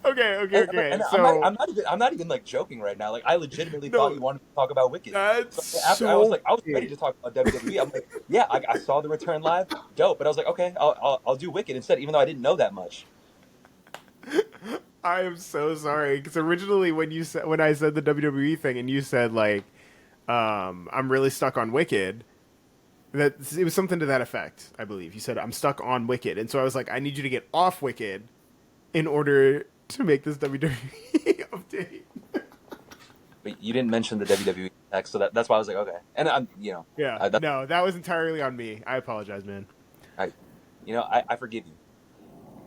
Okay. And So, I'm not even like joking right now. Like I legitimately thought no, you wanted to talk about Wicked. that's So after I was so like, I was ready funny. to talk about WWE. I'm like, yeah, I saw the return live, dope. But I was like, okay, I'll do Wicked instead, even though I didn't know that much. I am so sorry because originally when I said the WWE thing and you said like I'm really stuck on Wicked, that it was something to that effect. I believe you said I'm stuck on Wicked, and so I was like, I need you to get off Wicked in order to make this WWE update. But you didn't mention the WWE text, so that's why I was like, okay. And I'm, Yeah, I, that, no, that was entirely on me. I apologize, man. I, I forgive you.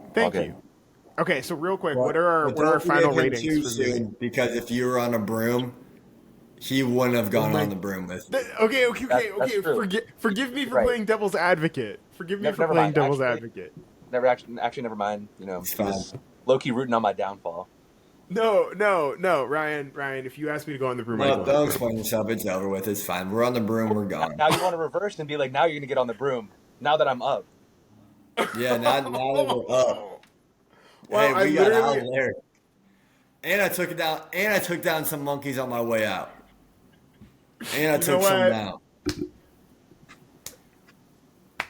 All Thank good. you. Okay, so real quick, But, but what are our don't final forgive him ratings too for the movie? soon because if you were on a broom, he wouldn't have Oh gone my. on the broom with you. That's true. Forgive me You're for right. playing devil's advocate. Forgive me for Never playing mind. devil's advocate. Never mind. It's He fine. was low key rooting on my downfall. No, Ryan. If you ask me to go on the broom, I go No, on the don't broom. explain yourself. It's over with. It's fine. We're on the broom. We're gone. Now you want to reverse and be like, now you're gonna get on the broom. Now that I'm up. Yeah, now that we're up. Wow, Hey, I we got out literally. of there. And I took it down. And I took down some monkeys on my way out. And I You know took some what? down.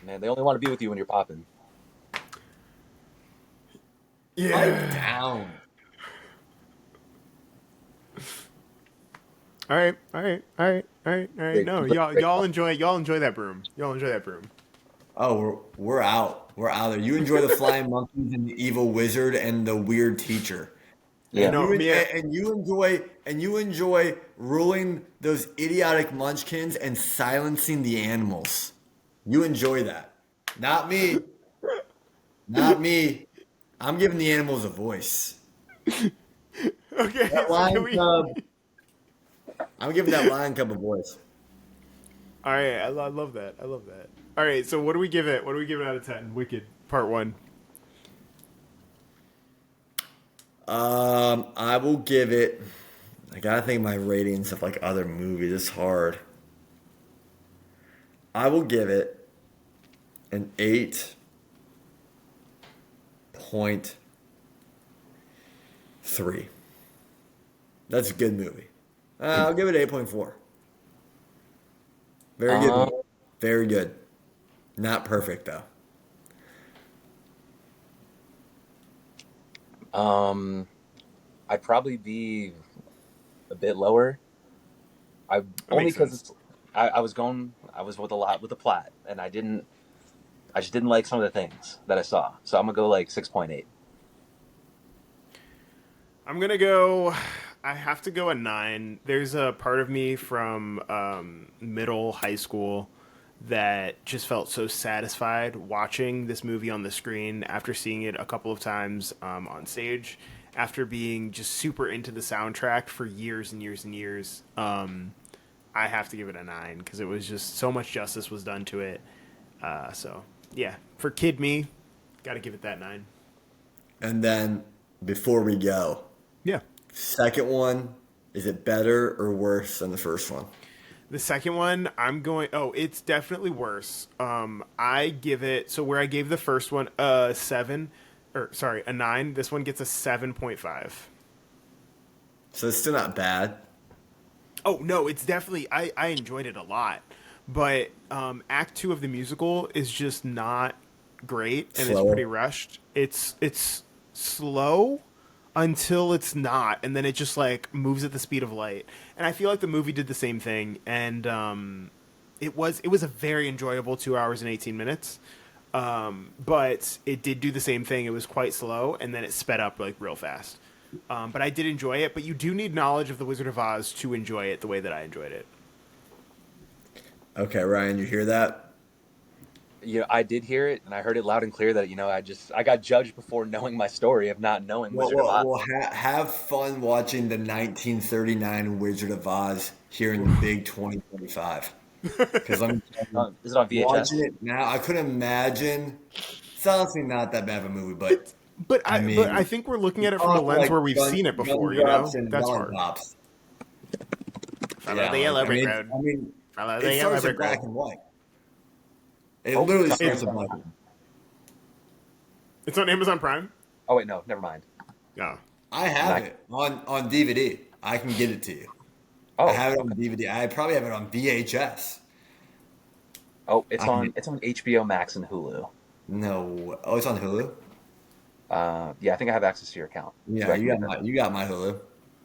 Man, they only want to be with you when you're popping. Pipe Yeah. down. All right. No, y'all enjoy that broom. Y'all enjoy that broom. Oh, we're out. We're out there. You enjoy the flying monkeys and the evil wizard and the weird teacher. Yeah. And No, Mia. you enjoy ruling those idiotic munchkins and silencing the animals. You enjoy that. Not me. Not me. I'm giving the animals a voice. Okay, That so can lion we? cub. I'm giving that lion cub a voice. All right, I love that. I love that. All right, so what do we give it? What do we give it out of 10? Wicked Part 1. I will give it. I gotta think my ratings of like other movies. It's hard. I will give it an 8.3. That's a good movie. I'll give it 8.4. Very good Um, movie. Very good. Not perfect though. I'd probably be a bit lower. I That only makes because sense. I was with a lot with the plot, and I just didn't like some of the things that I saw. So I'm gonna go like 6.8. I'm gonna go. I have to go a 9. There's a part of me from middle high school that just felt so satisfied watching this movie on the screen after seeing it a couple of times on stage, after being just super into the soundtrack for years and years and years. I have to give it a 9 because it was just so much justice was done to it. So yeah, for kid me, got to give it that 9. And then before we go, Yeah. second one, is it better or worse than the first one? The second one, I'm going. Oh, it's definitely worse. I give it. So where I gave the first one a 7, or sorry, a 9. This one gets a 7.5. So it's still not bad. Oh no, it's definitely. I enjoyed it a lot, but Act 2 of the musical is just not great, and it's pretty Slower. rushed. It's slow until it's not, and then it just like moves at the speed of light. And I feel like the movie did the same thing, and it was a very enjoyable 2 hours and 18 minutes. But it did do the same thing. It was quite slow, and then it sped up like real fast. But I did enjoy it. But you do need knowledge of the Wizard of Oz to enjoy it the way that I enjoyed it. Okay, Ryan, you hear that? Yeah, I did hear it, and I heard it loud and clear that I got judged before knowing my story of not knowing Well, Wizard of Oz. have fun watching the 1939 Wizard of Oz here in the big 2025. Because I'm Is it on watching VHS? it now. I couldn't imagine. It's honestly not that bad of a movie, but But I I mean, think we're looking at it from a lens where we've seen it before. You know, gumdrops and that's hard. lollipops. Follow the yellow brick road. I mean, Follow the it yellow starts in brick road. black and white. It Oh, literally it's- starts in black and white. It's on Amazon Prime. Oh wait, no, never mind. No. I have it on DVD. I can get it to you. Oh, I have it on DVD. I probably have it on VHS. oh, I it's on HBO Max and Hulu. No, oh, it's on Hulu. Yeah, I think I have access to your account. Yeah, So I can get that. you got my Hulu.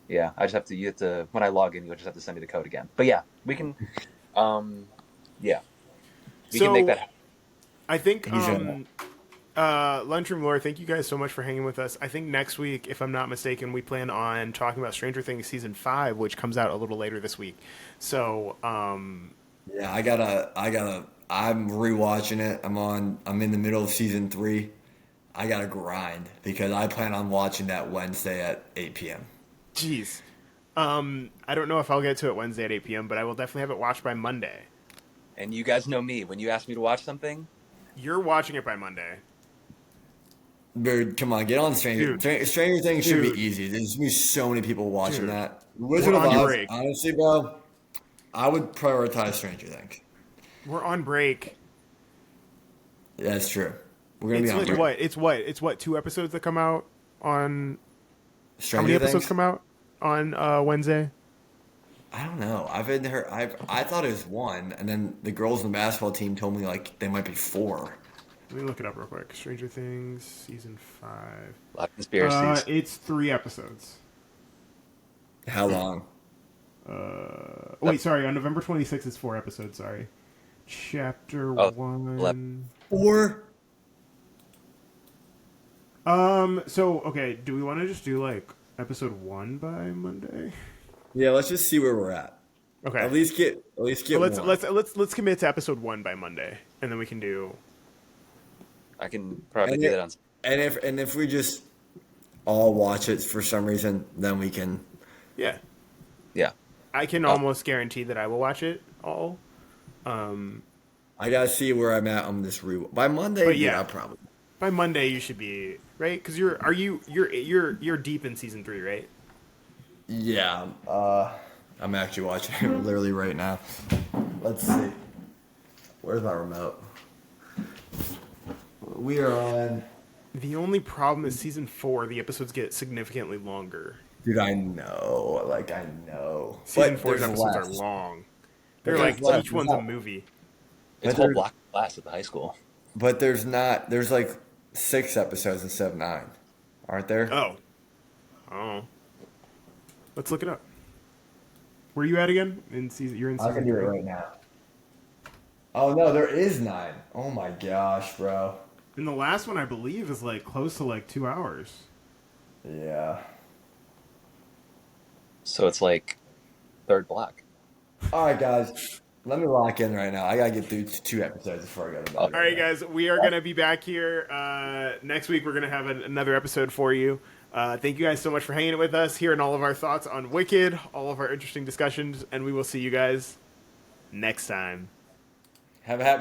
Yeah, you have to when I log in, you'll just have to send me the code again. But yeah, we can. Yeah, we can make that happen. I think You should. Lunchroom Lore, thank you guys so much for hanging with us. I think next week, if I'm not mistaken, we plan on talking about Stranger Things season 5, which comes out a little later this week. So, Yeah, I'm rewatching it. I'm in the middle of season 3. I gotta grind because I plan on watching that Wednesday at 8 p.m. geez. I don't know if I'll get to it Wednesday at 8 p.m., but I will definitely have it watched by Monday. And you guys know me. When you ask me to watch something, You're watching it by Monday. Dude, come on, get on Stranger. Stranger Things should Dude. be easy. There's gonna be so many people watching Dude. that. Wizard We're of on your Oz, break. honestly, bro, I would prioritize Stranger Things. We're on break. Yeah, that's true. We're gonna It's be on like break. what? It's what? 2 episodes that come out on. Stranger How many Things? episodes come out on Wednesday? I don't know. I've been heard. I thought it was 1, and then the girls in the basketball team told me like they might be 4. Let me look it up real quick. Stranger Things season 5. a lot of conspiracies. It's 3 episodes. How long? Wait, sorry. On November 26th, it's 4 episodes. Sorry. Chapter Oh, 1. 4? So okay, do we want to just do like episode 1 by Monday? Yeah, let's just see where we're at. Okay. At least get So let's one. let's commit to episode 1 by Monday, and then we can do. I can probably And do it- that on. And if we just all watch it for some reason, then we can. Yeah, Yeah, I can almost guarantee that I will watch it all. I gotta see where I'm at on this rewatch by Monday. But yeah. I'll probably. By Monday, you should be right because you're deep in season 3, right? Yeah. I'm actually watching it literally right now. Let's see. Where's my remote? We are on. The only problem is season 4. The episodes get significantly longer. Dude, I know. Like, I know. Season But 4's there's episodes less. are long. They're There's like less. each one's a movie. it's But whole there- block class at the high school. But there's not. There's like 6 episodes instead of 9. Aren't there? Oh. Let's look it up. Where are you at again? In season, you're in I season can do it 3. right now. Oh, no, there is 9. Oh my gosh, bro. And the last one, I believe, is like close to like 2 hours. Yeah. So it's like third block. All right, guys. Let me lock in right now. I gotta get through 2 episodes before I go to bed. All right, guys, we are going to be back here next week. We're going to have another episode for you. Thank you guys so much for hanging with us, hearing all of our thoughts on Wicked, all of our interesting discussions, and we will see you guys next time. Have a happy